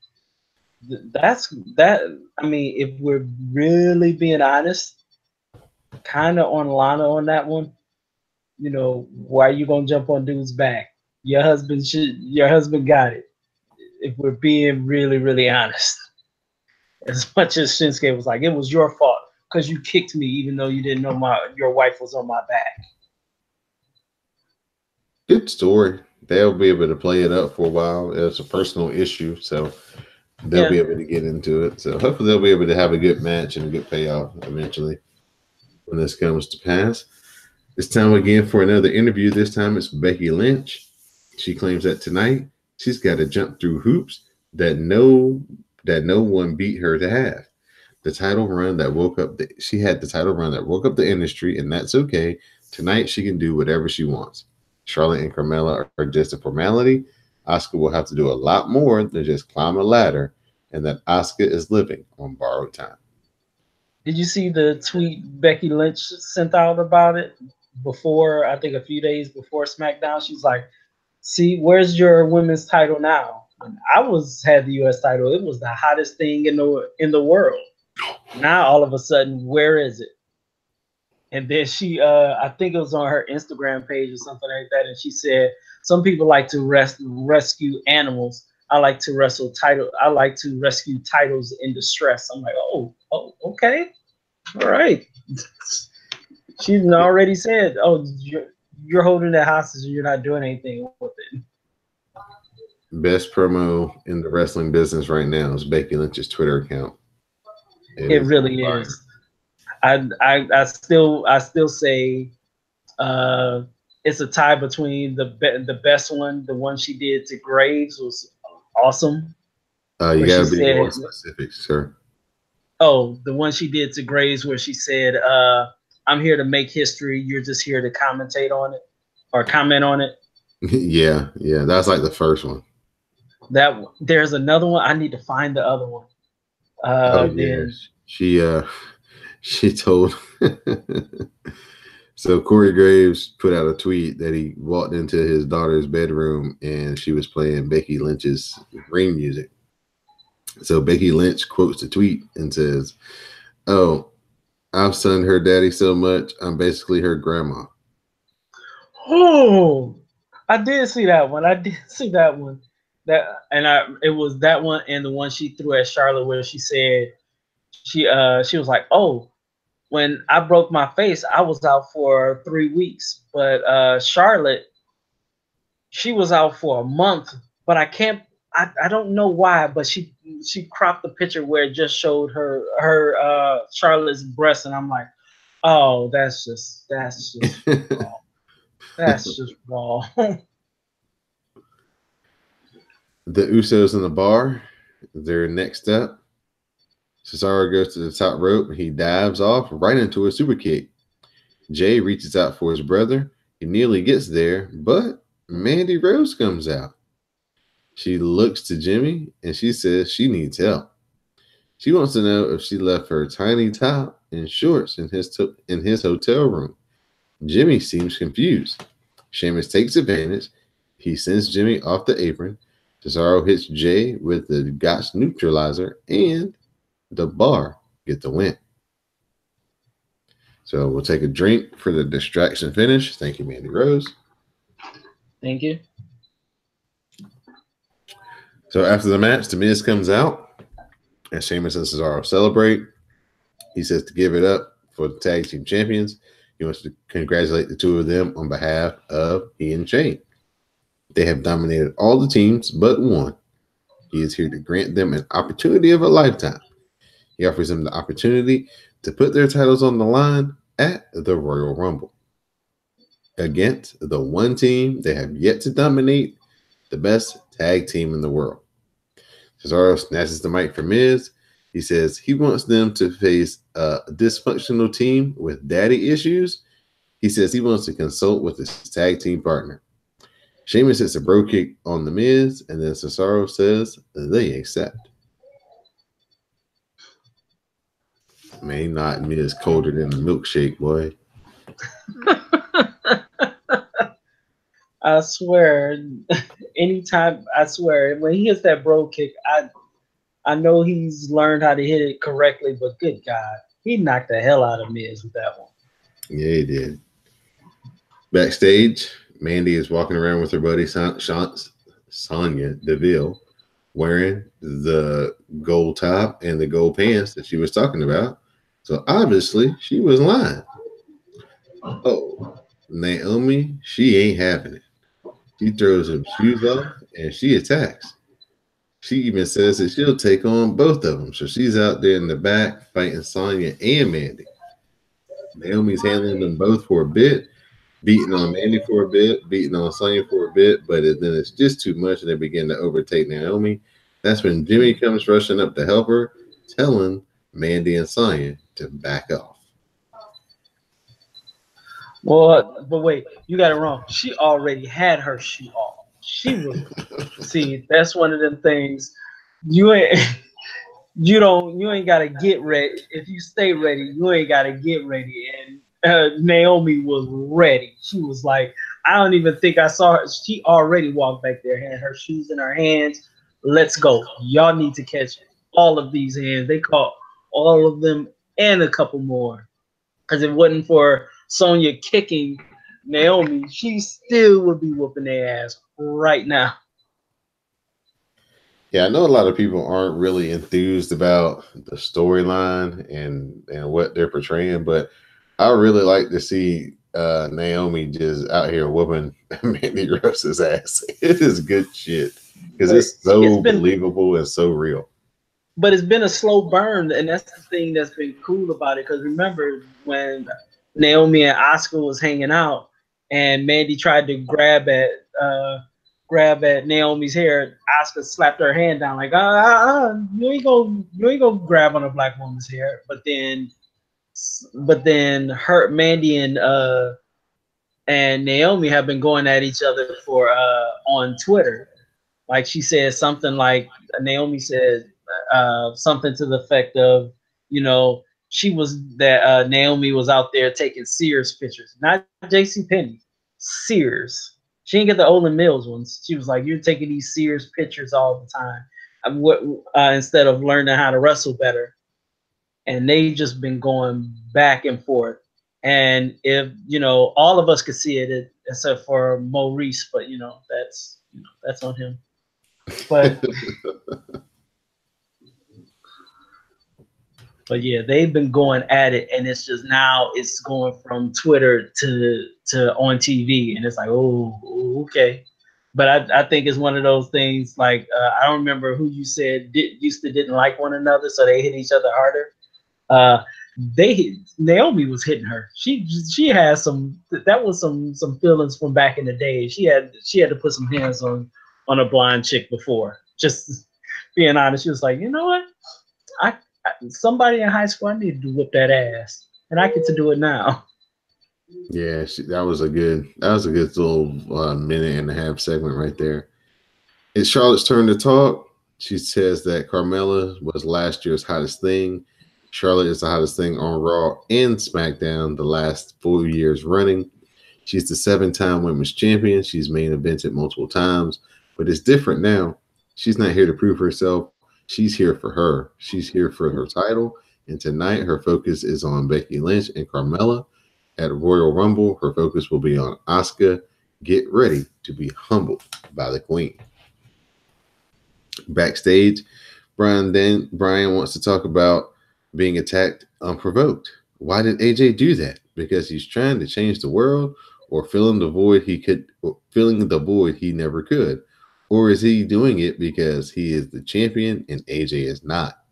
that's that. I mean, if we're really being honest, kind of on Lana on that one. Why are you gonna jump on dude's back? Your husband got it. If we're being really, really honest. As much as Shinsuke was like, it was your fault because you kicked me, even though you didn't know your wife was on my back. Good story. They'll be able to play it up for a while. It's a personal issue, so they'll be able to get into it. So hopefully they'll be able to have a good match and a good payoff eventually when this comes to pass. It's time again for another interview. This time it's Becky Lynch. She claims that tonight she's got to jump through hoops that no one beat her to have. The title run that woke up she had the title run that woke up the industry, and that's okay. Tonight she can do whatever she wants. Charlotte and Carmella are just a formality. Asuka will have to do a lot more than just climb a ladder, and that Asuka is living on borrowed time. Did you see the tweet Becky Lynch sent out about it before, I think a few days before SmackDown? She's like, see, where's your women's title now? When I had the US title, it was the hottest thing in the world. Now all of a sudden, where is it? And then she, I think it was on her Instagram page or something like that, and she said, some people like to rescue animals. I like to rescue titles in distress. I'm like, oh, okay, all right. She's already said, oh, you're holding that hostage and you're not doing anything with it. Best promo in the wrestling business right now is Becky Lynch's Twitter account. It really is. I still say it's a tie between the best one. The one she did to Graves was awesome. You gotta be more specific, sir. Oh, the one she did to Graves where she said, I'm here to make history. You're just here to commentate on it or comment on it. yeah. That's like the first one. There's another one. I need to find the other one. She told so Corey Graves put out a tweet that he walked into his daughter's bedroom and she was playing Becky Lynch's ring music. So Becky Lynch quotes the tweet and says, "Oh, I've sunned her daddy so much, I'm basically her grandma." Oh, I did see that one. It was that one and the one she threw at Charlotte where she said she was like, "Oh, when I broke my face, I was out for 3 weeks, but Charlotte, she was out for a month. But I don't know why, but she cropped the picture where it just showed her Charlotte's breast, and I'm like, oh, that's just wrong. That's just wrong." The Usos in the bar, they're next up. Cesaro goes to the top rope. He dives off right into a super kick. Jay reaches out for his brother. He nearly gets there, but Mandy Rose comes out. She looks to Jimmy, and she says she needs help. She wants to know if she left her tiny top and shorts in his hotel room. Jimmy seems confused. Sheamus takes advantage. He sends Jimmy off the apron. Cesaro hits Jay with the Gotch neutralizer, and the bar get the win. So we'll take a drink for the distraction finish. Thank you, Mandy Rose. Thank you. So after the match, The Miz comes out, and Sheamus and Cesaro celebrate. He says to give it up for the tag team champions. He wants to congratulate the two of them on behalf of he and Shane. They have dominated all the teams but one. He is here to grant them an opportunity of a lifetime. He offers them the opportunity to put their titles on the line at the Royal Rumble against the one team they have yet to dominate, the best tag team in the world. Cesaro snatches the mic from Miz. He says he wants them to face a dysfunctional team with daddy issues. He says he wants to consult with his tag team partner. Sheamus hits a bro kick on The Miz, and then Cesaro says they accept. Man, not Miz colder than a milkshake, boy. I swear, when he hits that bro kick, I know he's learned how to hit it correctly, but good God, he knocked the hell out of Miz with that one. Yeah, he did. Backstage, Mandy is walking around with her buddy Sonya Deville. wearing the gold top and the gold pants that she was talking about. So obviously she was lying. Oh, Naomi, she ain't having it. She throws them shoes off and she attacks. She even says that she'll take on both of them. So she's out there in the back fighting Sonya and Mandy. Naomi's handling them both for a bit, beating on Mandy for a bit, beating on Sonya for a bit, but then it's just too much and they begin to overtake Naomi. That's when Jimmy comes rushing up to help her, telling Mandy and Sonya to back off. Well, but wait, you got it wrong. She already had her shoe off. She was see. That's one of them things. You ain't. You ain't gotta get ready. If you stay ready, you ain't gotta get ready. And Naomi was ready. She was like, I don't even think I saw her. She already walked back there, had her shoes in her hands. Let's go. Y'all need to catch all of these hands. They caught all of them and a couple more. Because if it wasn't for Sonya kicking Naomi, she still would be whooping their ass right now. Yeah, I know a lot of people aren't really enthused about the storyline and what they're portraying, but I really like to see Naomi just out here whooping Mandy Rose's ass. It is good shit because it's so believable and so real. But it's been a slow burn, and that's the thing that's been cool about it. Because remember when Naomi and Asuka was hanging out, and Mandy tried to grab at Naomi's hair, Asuka slapped her hand down like, you ain't gonna grab on a black woman's hair. But then her Mandy and Naomi have been going at each other for on Twitter. Like she said something like Naomi said something to the effect of, Naomi was out there taking Sears pictures, not JCPenney, Sears. She didn't get the Olin Mills ones. She was like, you're taking these Sears pictures all the time. Instead of learning how to wrestle better. And they just been going back and forth. And if, all of us could see it except for Maurice, but, that's on him. But But yeah, they've been going at it, and it's just now it's going from Twitter to on TV, and it's like, oh, okay. But I think it's one of those things. Like I don't remember who you said didn't like one another, so they hit each other harder. Naomi was hitting her. She had some feelings from back in the day. She had to put some hands on a blind chick before. Just being honest, she was like, you know what, somebody in high school, I needed to whip that ass, and I get to do it now. Yeah, that was a good little minute and a half segment right there. It's Charlotte's turn to talk. She says that Carmella was last year's hottest thing. Charlotte is the hottest thing on Raw and SmackDown the last 4 years running. She's the 7-time women's champion. She's main evented multiple times, but it's different now. She's not here to prove herself. She's here for her. She's here for her title. And tonight, her focus is on Becky Lynch and Carmella. At Royal Rumble, her focus will be on Asuka. Get ready to be humbled by the Queen. Backstage, Brian wants to talk about being attacked unprovoked. Why did AJ do that? Because he's trying to change the world, or filling the void he never could? Or is he doing it because he is the champion and AJ is not?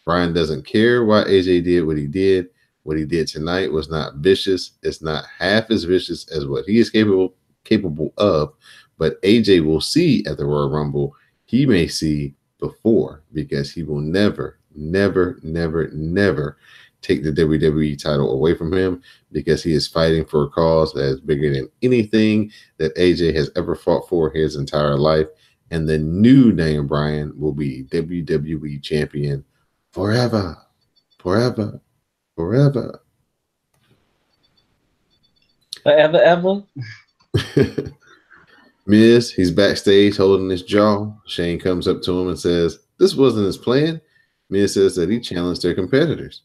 Brian doesn't care why AJ did what he did. What he did tonight was not vicious. It's not half as vicious as what he is capable of. But AJ will see at the Royal Rumble. He may see before, because he will never, never, never, never take the WWE title away from him, because he is fighting for a cause that is bigger than anything that AJ has ever fought for his entire life. And the new Daniel Bryan will be WWE champion forever, forever, forever. Forever, ever. Miz, he's backstage holding his jaw. Shane comes up to him and says, this wasn't his plan. Miz says that he challenged their competitors.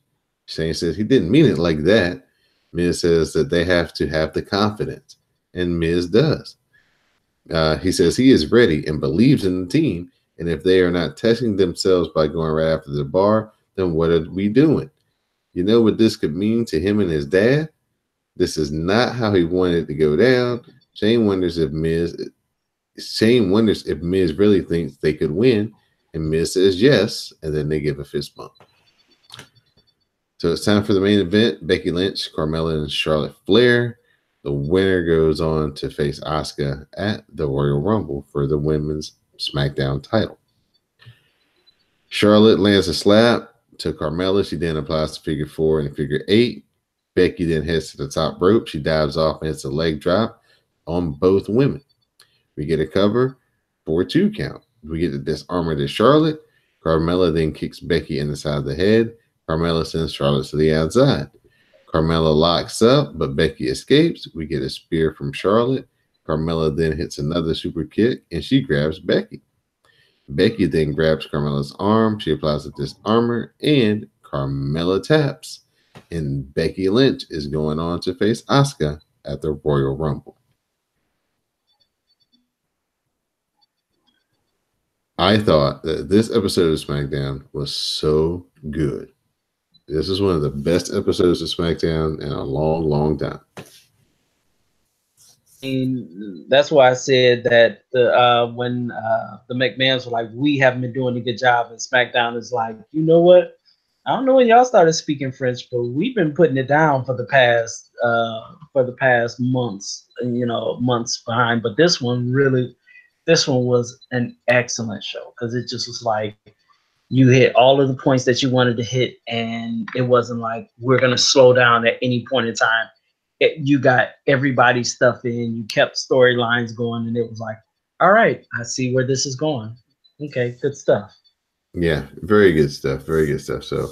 Shane says he didn't mean it like that. Miz says that they have to have the confidence, and Miz does. He says he is ready and believes in the team, And if they are not testing themselves by going right after the bar, then what are we doing? You know what this could mean to him and his dad? This is not how he wanted it to go down. Shane wonders if Miz really thinks they could win, and Miz says yes, and then they give a fist bump. So it's time for the main event: Becky Lynch, Carmella, and Charlotte Flair. The winner goes on to face Asuka at the Royal Rumble for the Women's SmackDown title. Charlotte lands a slap to Carmella. She then applies the figure 4 and figure 8. Becky then heads to the top rope. She dives off and hits a leg drop on both women. We get a cover for a 2 count. We get the disarmor to Charlotte. Carmella then kicks Becky in the side of the head. Carmella sends Charlotte to the outside. Carmella locks up, but Becky escapes. We get a spear from Charlotte. Carmella then hits another super kick, and she grabs Becky. Becky then grabs Carmella's arm. She applies the disarmor, and Carmella taps. And Becky Lynch is going on to face Asuka at the Royal Rumble. I thought that this episode of SmackDown was so good. This is one of the best episodes of SmackDown in a long, long time. And that's why I said that when the McMahons were like, we haven't been doing a good job, and SmackDown is like, you know what? I don't know when y'all started speaking French, but we've been putting it down for the past months, months behind. But this one was an excellent show because it just was like you hit all of the points that you wanted to hit, and it wasn't like we're gonna slow down at any point in time. You got everybody's stuff in. You kept storylines going, and it was like, all right, I see where this is going. Okay, good stuff. Yeah, very good stuff. Very good stuff. So,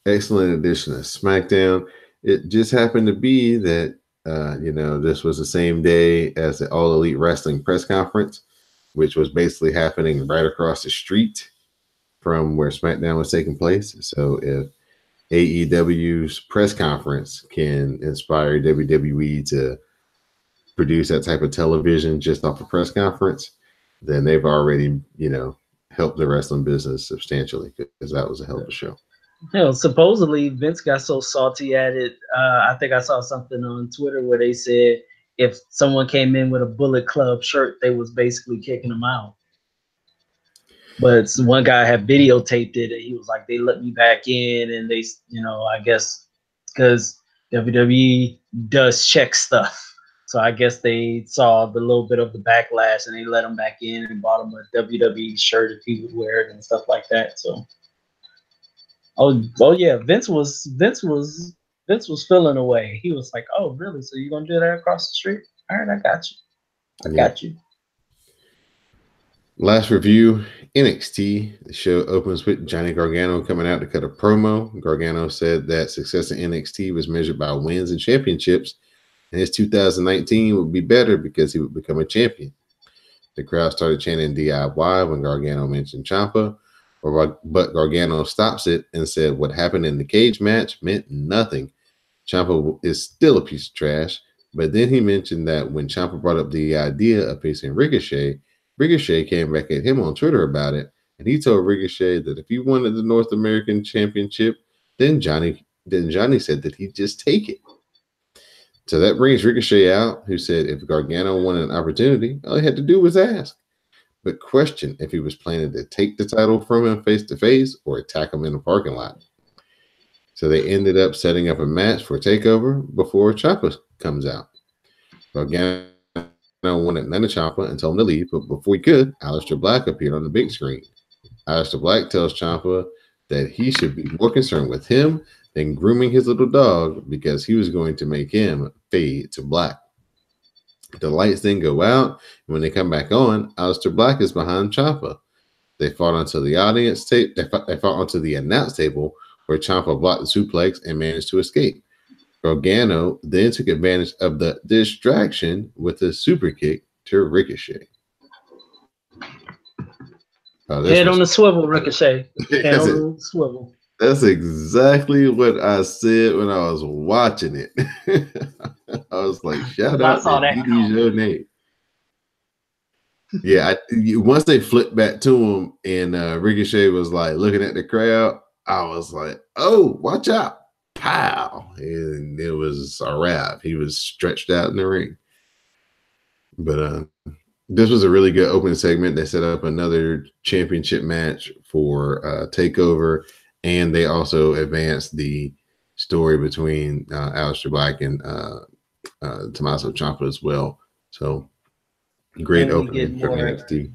excellent addition to SmackDown. It just happened to be that this was the same day as the All Elite Wrestling press conference, which was basically happening right across the street from where SmackDown was taking place. So, if AEW's press conference can inspire WWE to produce that type of television just off a press conference, then they've already, helped the wrestling business substantially because that was a hell of a show. Supposedly Vince got so salty at it. I think I saw something on Twitter where they said if someone came in with a Bullet Club shirt, they was basically kicking them out. But one guy had videotaped it, and he was like, they let me back in, and they, I guess because WWE does check stuff. So I guess they saw the little bit of the backlash, and they let him back in and bought him a WWE shirt if he would wear it and stuff like that. So, oh yeah, Vince was feeling away. He was like, oh really? So you're gonna do that across the street? All right, I got you. I got you. Last review, NXT. The show opens with Johnny Gargano coming out to cut a promo. Gargano said that success in NXT was measured by wins and championships, and his 2019 would be better because he would become a champion. The crowd started chanting DIY when Gargano mentioned Ciampa, but Gargano stops it and said what happened in the cage match meant nothing. Ciampa is still a piece of trash, but then he mentioned that when Ciampa brought up the idea of facing Ricochet, Ricochet came back at him on Twitter about it, and he told Ricochet that if he wanted the North American Championship, then Johnny said that he'd just take it. So that brings Ricochet out, who said if Gargano wanted an opportunity, all he had to do was ask. But questioned if he was planning to take the title from him face-to-face or attack him in the parking lot. So they ended up setting up a match for TakeOver before Ciampa comes out. Gargano wanted none of Ciampa and told him to leave, but before he could, Aleister Black appeared on the big screen. Aleister Black tells Ciampa that he should be more concerned with him than grooming his little dog because he was going to make him fade to black. The lights then go out, and when they come back on, Aleister Black is behind Ciampa. They fought onto the audience tape. They fought onto the announce table where Ciampa blocked the suplex and managed to escape. Gargano then took advantage of the distraction with a super kick to Ricochet. Head on the swivel, Ricochet. Head on the swivel. That's exactly what I said when I was watching it. I was like, shout out to DD's your name. Yeah, once they flipped back to him and Ricochet was like looking at the crowd, I was like, oh, watch out. Pow. And it was a wrap. He was stretched out in the ring. But this was a really good opening segment. They set up another championship match for TakeOver, and they also advanced the story between Aleister Black and Tommaso Ciampa as well. So great opening for NXT.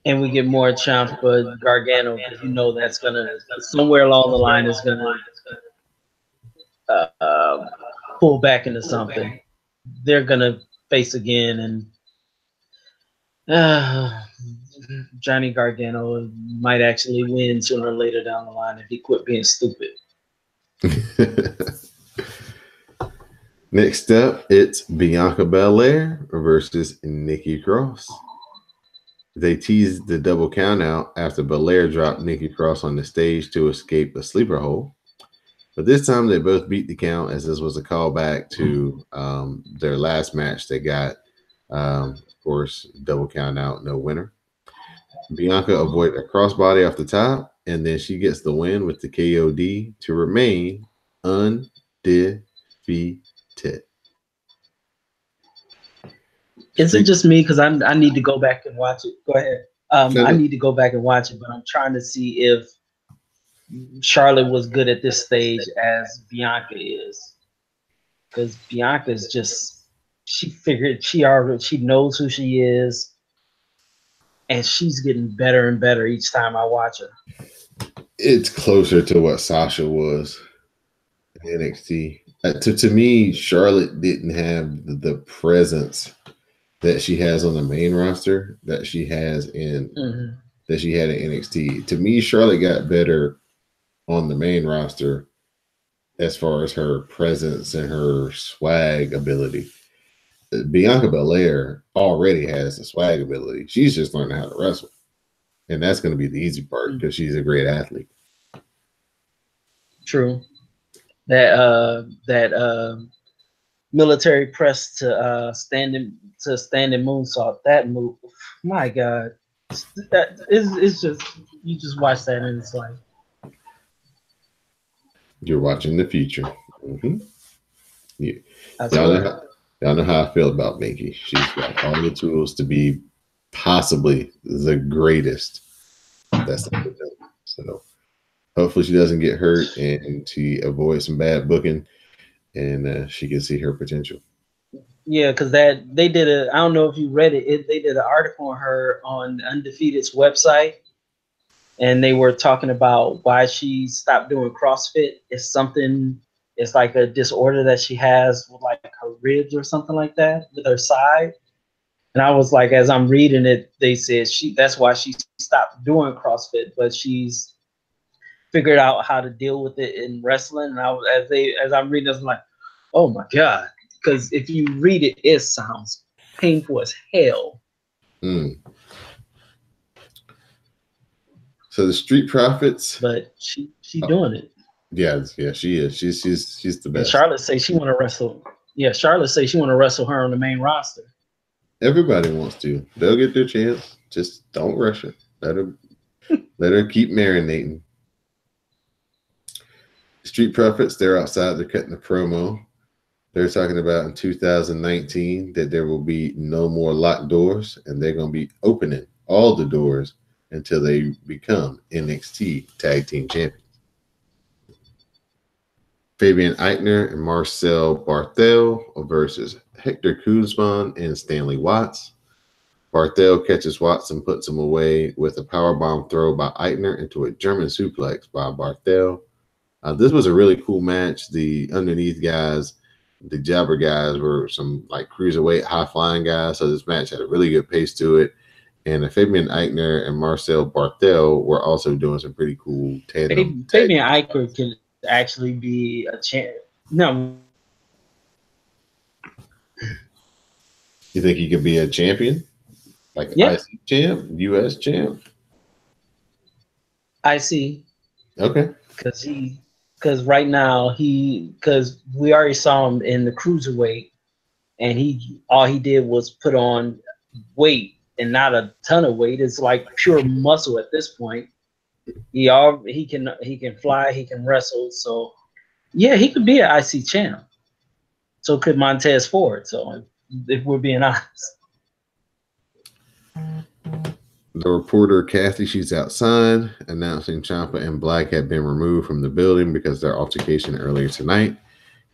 And we get more Ciampa Gargano because you know that's gonna somewhere along the line is gonna pull back into something. They're gonna face again, and Johnny Gargano might actually win sooner or later down the line if he quit being stupid. Next up, it's Bianca Belair versus Nikki Cross. They teased the double count out after Belair dropped Nikki Cross on the stage to escape a sleeper hold. But this time they both beat the count, as this was a callback to their last match they got. Of course, double count out, no winner. Bianca avoided a crossbody off the top, and then she gets the win with the KOD to remain undefeated. Is it just me? Because I need to go back and watch it. Go ahead. I need to go back and watch it, but I'm trying to see if Charlotte was good at this stage as Bianca is. Because Bianca is just, she knows who she is, and she's getting better and better each time I watch her. It's closer to what Sasha was in NXT. To me, Charlotte didn't have the presence that she has on the main roster that she has in that she had in NXT. To me, Charlotte got better on the main roster as far as her presence and her swag ability. Bianca Belair already has the swag ability. She's just learning how to wrestle. And that's going to be the easy part because she's a great athlete. True. That military press to standing moonsault, that move, my God. It's just, you just watch that and it's like, you're watching the future. Yeah. Y'all know how I feel about Minky. She's got all the tools to be possibly the greatest that's ever done. So hopefully she doesn't get hurt and she avoids some bad booking and she can see her potential. Yeah, because they did I don't know if you read it, they did an article on her on Undefeated's website, and they were talking about why she stopped doing CrossFit. It's like a disorder that she has with like her ribs or something like that with her side. And I was like, as I'm reading it, they said that's why she stopped doing CrossFit, but she's figured out how to deal with it in wrestling. And as I'm reading this, I'm like, oh my God. Because if you read it, it sounds painful as hell. So the Street Profits, but she doing it. Yeah, she is. She's the best. And Charlotte say she want to wrestle. Yeah, Charlotte say she want to wrestle her on the main roster. Everybody wants to. They'll get their chance. Just don't rush her. Let her keep marinating. Street Profits, they're outside. They're cutting the promo. They're talking about in 2019 that there will be no more locked doors, and they're going to be opening all the doors until they become NXT Tag Team Champions. Fabian Eichner and Marcel Barthel versus Hector Kuzman and Stanley Watts. Barthel catches Watts and puts him away with a powerbomb throw by Eichner into a German suplex by Barthel. This was a really cool match. The underneath guys, the jabber guys, were some like cruiserweight, high-flying guys. So this match had a really good pace to it. And Fabian Eichner and Marcel Barthel were also doing some pretty cool tandem. Fabian Eichner can actually be a champ. No. You think he could be a champion? Like IC champ, US champ? IC. Okay. Because right now because we already saw him in the cruiserweight, and all he did was put on weight and not a ton of weight. It's like pure muscle at this point. He can fly, he can wrestle. So yeah, he could be an IC champ. So could Montez Ford. So if we're being honest. The reporter Kathy, she's outside announcing Ciampa and Black had been removed from the building because of their altercation earlier tonight.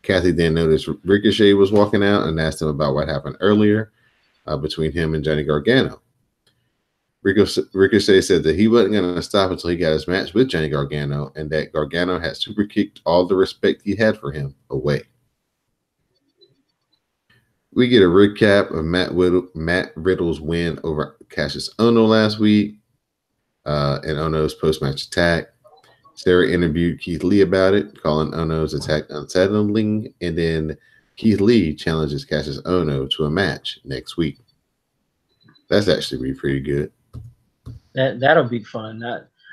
Kathy then noticed Ricochet was walking out and asked him about what happened earlier between him and Johnny Gargano. Ricochet said that he wasn't going to stop until he got his match with Johnny Gargano, and that Gargano had super kicked all the respect he had for him away. We get a recap of Matt Riddle's win over Cassius Ohno last week and Ohno's post-match attack. Sarah interviewed Keith Lee about it, calling Ohno's attack unsettling, and then Keith Lee challenges Cassius Ohno to a match next week. That's actually be pretty good. That'll be fun.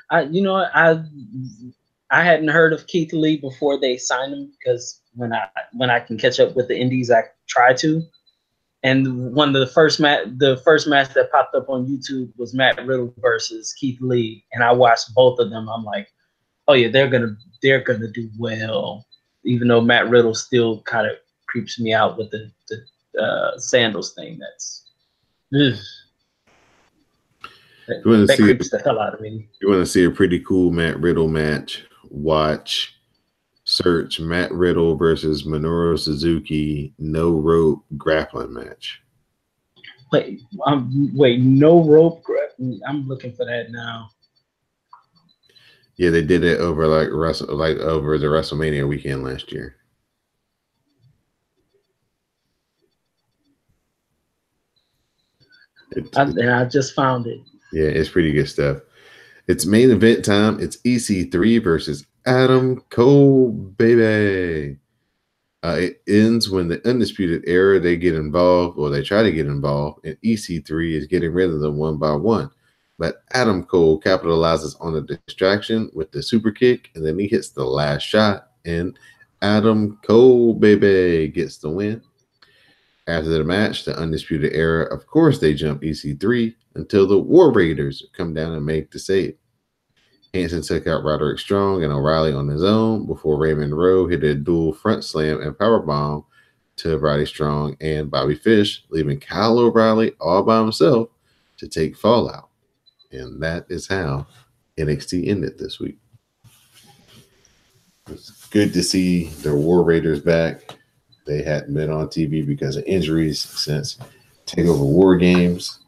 I hadn't heard of Keith Lee before they signed him, because when I can catch up with the indies, I try to. And one of the first match that popped up on YouTube was Matt Riddle versus Keith Lee, and I watched both of them. I'm like, oh yeah, they're gonna do well, even though Matt Riddle still kind of creeps me out with the sandals thing. That creeps the hell out of me. You want to see a pretty cool Matt Riddle match? Search Matt Riddle versus Minoru Suzuki no rope grappling match. Wait, no rope grappling. I'm looking for that now. Yeah, they did it over over the WrestleMania weekend last year. I just found it. Yeah, it's pretty good stuff. It's main event time. It's EC3 versus Adam Cole, baby. It ends when the Undisputed Era, they get involved, or they try to get involved, and EC3 is getting rid of them one by one. But Adam Cole capitalizes on the distraction with the super kick, and then he hits the last shot, and Adam Cole, baby, gets the win. After the match, the Undisputed Era, of course, they jump EC3 until the War Raiders come down and make the save. Hanson took out Roderick Strong and O'Reilly on his own before Raymond Rowe hit a dual front slam and powerbomb to Roddy Strong and Bobby Fish, leaving Kyle O'Reilly all by himself to take Fallout. And that is how NXT ended this week. It's good to see the War Raiders back. They hadn't been on TV because of injuries since TakeOver War Games.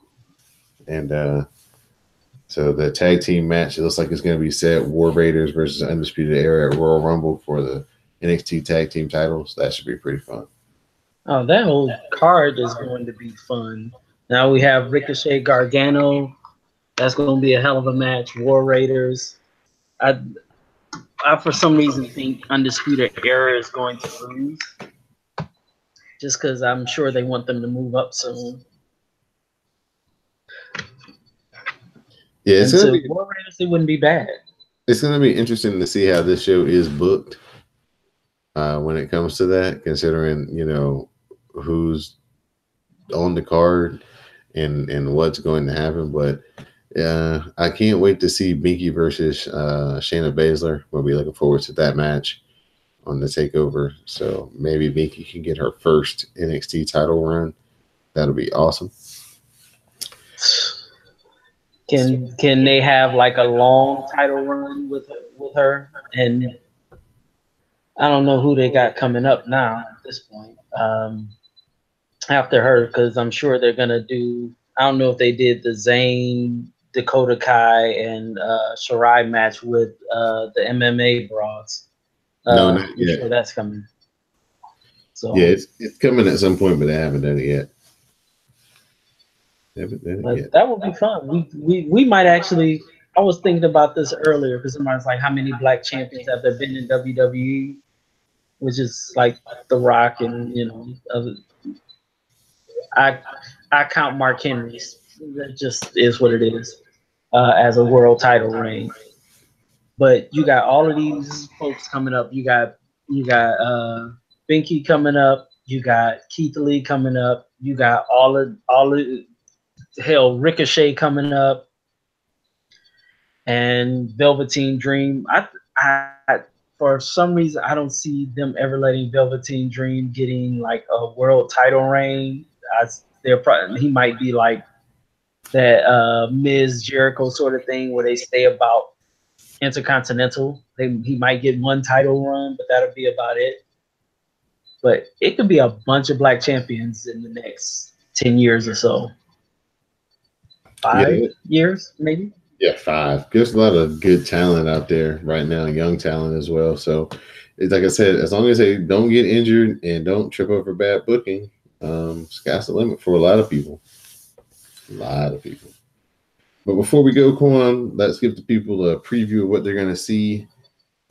And so the tag team match, it looks like it's going to be set War Raiders versus Undisputed Era at Royal Rumble for the NXT tag team titles. That should be pretty fun. Oh, that whole card is going to be fun. Now we have Ricochet Gargano. That's going to be a hell of a match. War Raiders. I for some reason think Undisputed Era is going to lose, just because I'm sure they want them to move up soon. Yeah, it's going to be War Raiders. It wouldn't be bad. It's going to be interesting to see how this show is booked when it comes to that, considering who's on the card and what's going to happen. But I can't wait to see Binky versus Shayna Baszler. We'll be looking forward to that match on the TakeOver. So maybe Binky can get her first NXT title run. That'll be awesome. Can they have like a long title run with her? And I don't know who they got coming up now at this point. After her, because I'm sure they're gonna do. I don't know if they did the Zayn, Dakota Kai, and Shirai match with the MMA broads. No, not I'm yet. sure that's coming. So yeah, it's coming at some point, but they haven't done it yet. That would be fun. We might actually. I was thinking about this earlier because somebody's like, "How many black champions have there been in WWE?" Which is like The Rock and I count Mark Henry's. That just is what it is as a world title reign. But you got all of these folks coming up. You got Binky coming up. You got Keith Lee coming up. You got all of hell, Ricochet coming up, and Velveteen Dream. For some reason, I don't see them ever letting Velveteen Dream getting like a world title reign. He might be like that Miz Jericho sort of thing where they stay about Intercontinental. He might get one title run, but that'll be about it. But it could be a bunch of black champions in the next 10 years or so. 5 years, maybe? Yeah, 5. There's a lot of good talent out there right now, young talent as well. So, it's like I said, as long as they don't get injured and don't trip over bad booking, sky's the limit for a lot of people. A lot of people. But before we go, Quan, let's give the people a preview of what they're going to see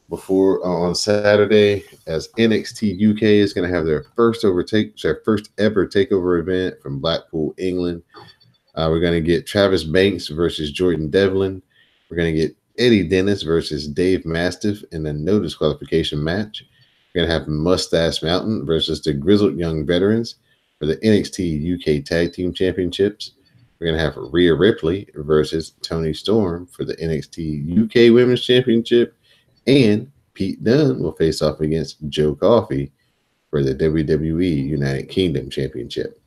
before on Saturday, as NXT UK is going to have their first ever takeover event from Blackpool, England. We're going to get Travis Banks versus Jordan Devlin. We're going to get Eddie Dennis versus Dave Mastiff in a no disqualification match. We're going to have Mustache Mountain versus the Grizzled Young Veterans for the NXT UK Tag Team Championships. We're going to have Rhea Ripley versus Toni Storm for the NXT UK Women's Championship. And Pete Dunne will face off against Joe Coffey for the WWE United Kingdom Championship.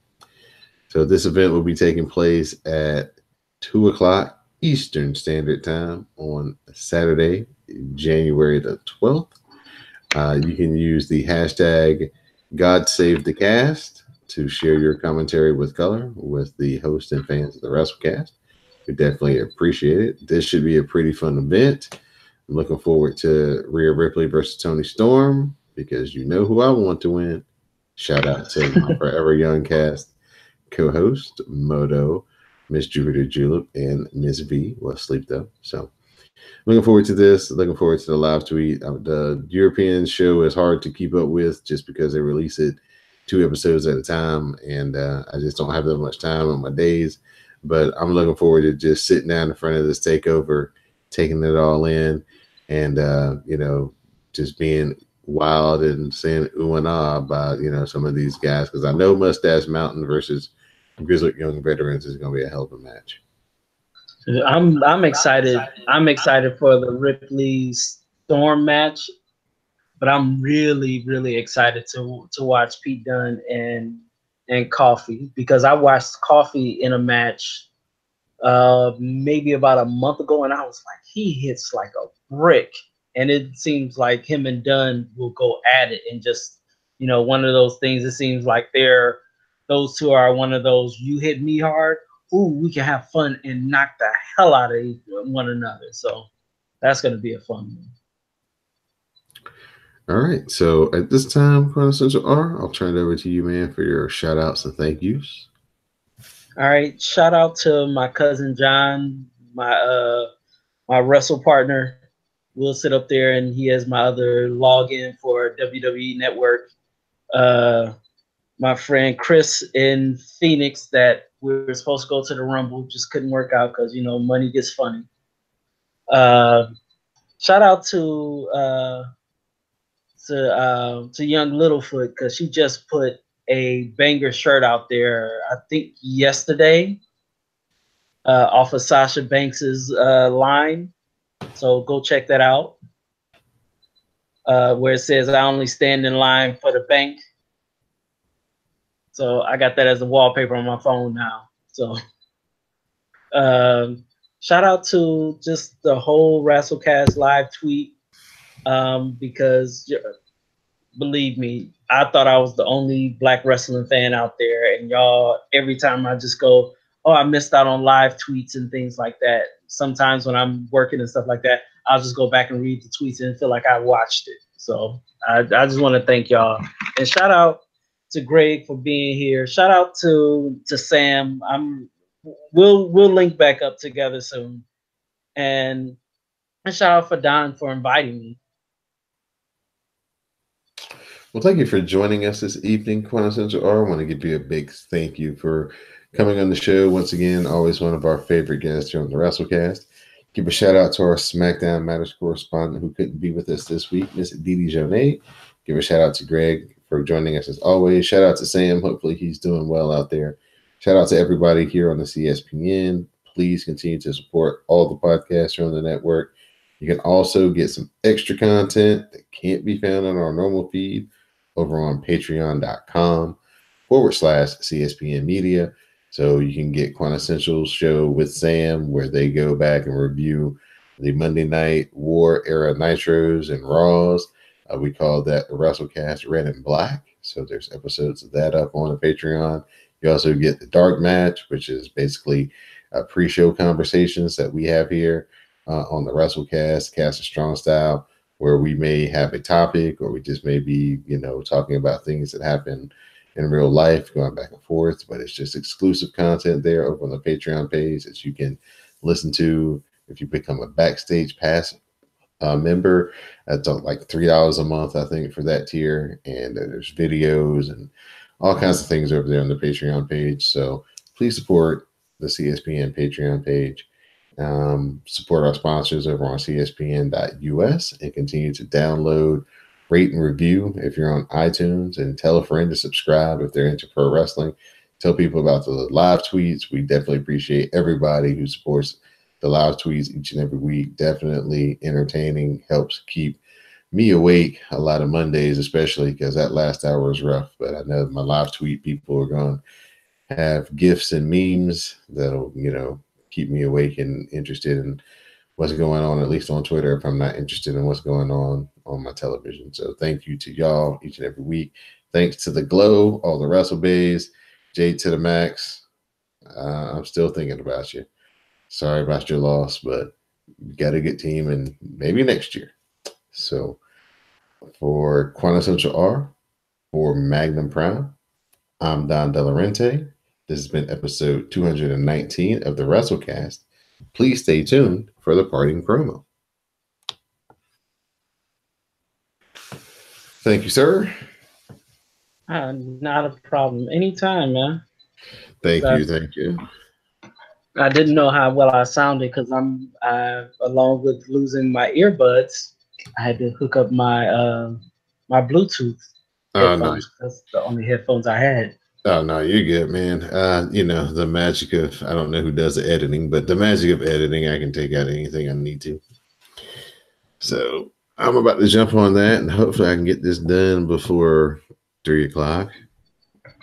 So this event will be taking place at 2 o'clock Eastern Standard Time on Saturday, January the 12th. You can use the hashtag GodSaveTheCast to share your commentary with color with the host and fans of the WrassleCast. We definitely appreciate it. This should be a pretty fun event. I'm looking forward to Rhea Ripley versus Toni Storm because you know who I want to win. Shout out to my Forever Young Cast co-host, Moto, Miss Jupiter Julep, and Miss V. Well, sleep though. So looking forward to this. Looking forward to the live tweet. The European show is hard to keep up with just because they release it 2 episodes at a time, and I just don't have that much time on my days. But I'm looking forward to just sitting down in front of this takeover, taking it all in, and just being wild and saying ooh and ah about some of these guys, because I know Mustache Mountain versus Grizzled Young Veterans is going to be a hell of a match. I'm excited. I'm excited for the Ripley Storm match, but I'm really, really excited to watch Pete Dunne and Coffey, because I watched Coffey in a match maybe about a month ago, and I was like, he hits like a brick. And it seems like him and Dunn will go at it, and just, one of those things. It seems like those two are one of those, you hit me hard, ooh, we can have fun and knock the hell out of one another. So that's going to be a fun one. All right. So at this time, Quintessential R, I'll turn it over to you, man, for your shout outs and thank yous. All right. Shout out to my cousin John, my wrestle partner. We'll sit up there, and he has my other login for WWE Network. My friend Chris in Phoenix, that we were supposed to go to the Rumble, just couldn't work out because money gets funny. Shout out to Young Littlefoot, because she just put a banger shirt out there, I think yesterday, off of Sasha Banks's line. So go check that out, where it says, I only stand in line for the bank. So I got that as a wallpaper on my phone now. So shout out to just the whole WrassleCast live tweet, because believe me, I thought I was the only black wrestling fan out there. And y'all, every time I just go, oh, I missed out on live tweets and things like that. Sometimes when I'm working and stuff like that, I'll just go back and read the tweets and feel like I watched it. So I just want to thank y'all, and shout out to Greg for being here. Shout out to Sam. We'll link back up together soon, and shout out for Don for inviting me. Well, thank you for joining us this evening, Quintessential R. I want to give you a big thank you for coming on the show once again. Always one of our favorite guests here on the WrassleCast. Give a shout out to our SmackDown Matters correspondent who couldn't be with us this week, Miss Didi Jonet. Give a shout out to Greg for joining us as always. Shout out to Sam. Hopefully he's doing well out there Shout out to everybody here on the CSPN. Please continue to support all the podcasts on the network. You can also get some extra content that can't be found on our normal feed over on patreon.com/CSPN Media. So you can get Quintessential's show with Sam, where they go back and review the Monday Night War era Nitros and Raws. We call that the WrassleCast Red and Black. So there's episodes of that up on the Patreon. You also get the Dark Match, which is basically pre-show conversations that we have here on the WrassleCast, Cast of Strong Style, where we may have a topic or we just may be, talking about things that happen in real life, going back and forth. But it's just exclusive content there over on the Patreon page that you can listen to if you become a Backstage Pass member. That's like $3 a month, I think, for that tier. And there's videos and all kinds of things over there on the Patreon page. So please support the CSPN Patreon page. Support our sponsors over on CSPN.us and continue to download, rate, and review if you're on iTunes, and tell a friend to subscribe if they're into pro wrestling. Tell people about the live tweets. We definitely appreciate everybody who supports the live tweets each and every week. Definitely entertaining, helps keep me awake a lot of Mondays, especially because that last hour was rough. But I know my live tweet people are going to have gifts and memes that'll, keep me awake and interested in what's going on, at least on Twitter, if I'm not interested in what's going on my television. So thank you to y'all each and every week. Thanks to the Glow, all the Wrestle Bays, Jade to the Max. I'm still thinking about you. Sorry about your loss, but you got a good team, and maybe next year. So for Quintessential R, for Magnum Prime, I'm Don Delarente. This has been episode 219 of the WrassleCast. Please stay tuned for the parting promo. Thank you, sir. Not a problem. Anytime, man. Thank you. I didn't know how well I sounded because along with losing my earbuds, I had to hook up my my Bluetooth headphones. No. That's the only headphones I had. Oh, no, you're good, man. The magic of, I don't know who does the editing, but the magic of editing, I can take out anything I need to. So I'm about to jump on that, and hopefully I can get this done before 3 o'clock.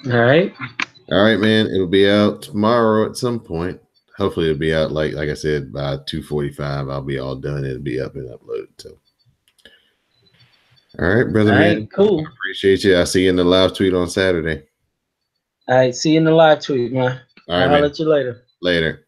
All right, man. It'll be out tomorrow at some point. Hopefully it'll be out, like I said, by 2:45. I'll be all done. It'll be up and uploaded. So, all right, brother, man. Cool. I appreciate you. I'll see you in the live tweet on Saturday. All right, see you in the live tweet, man. All right, I'll let you later. Later.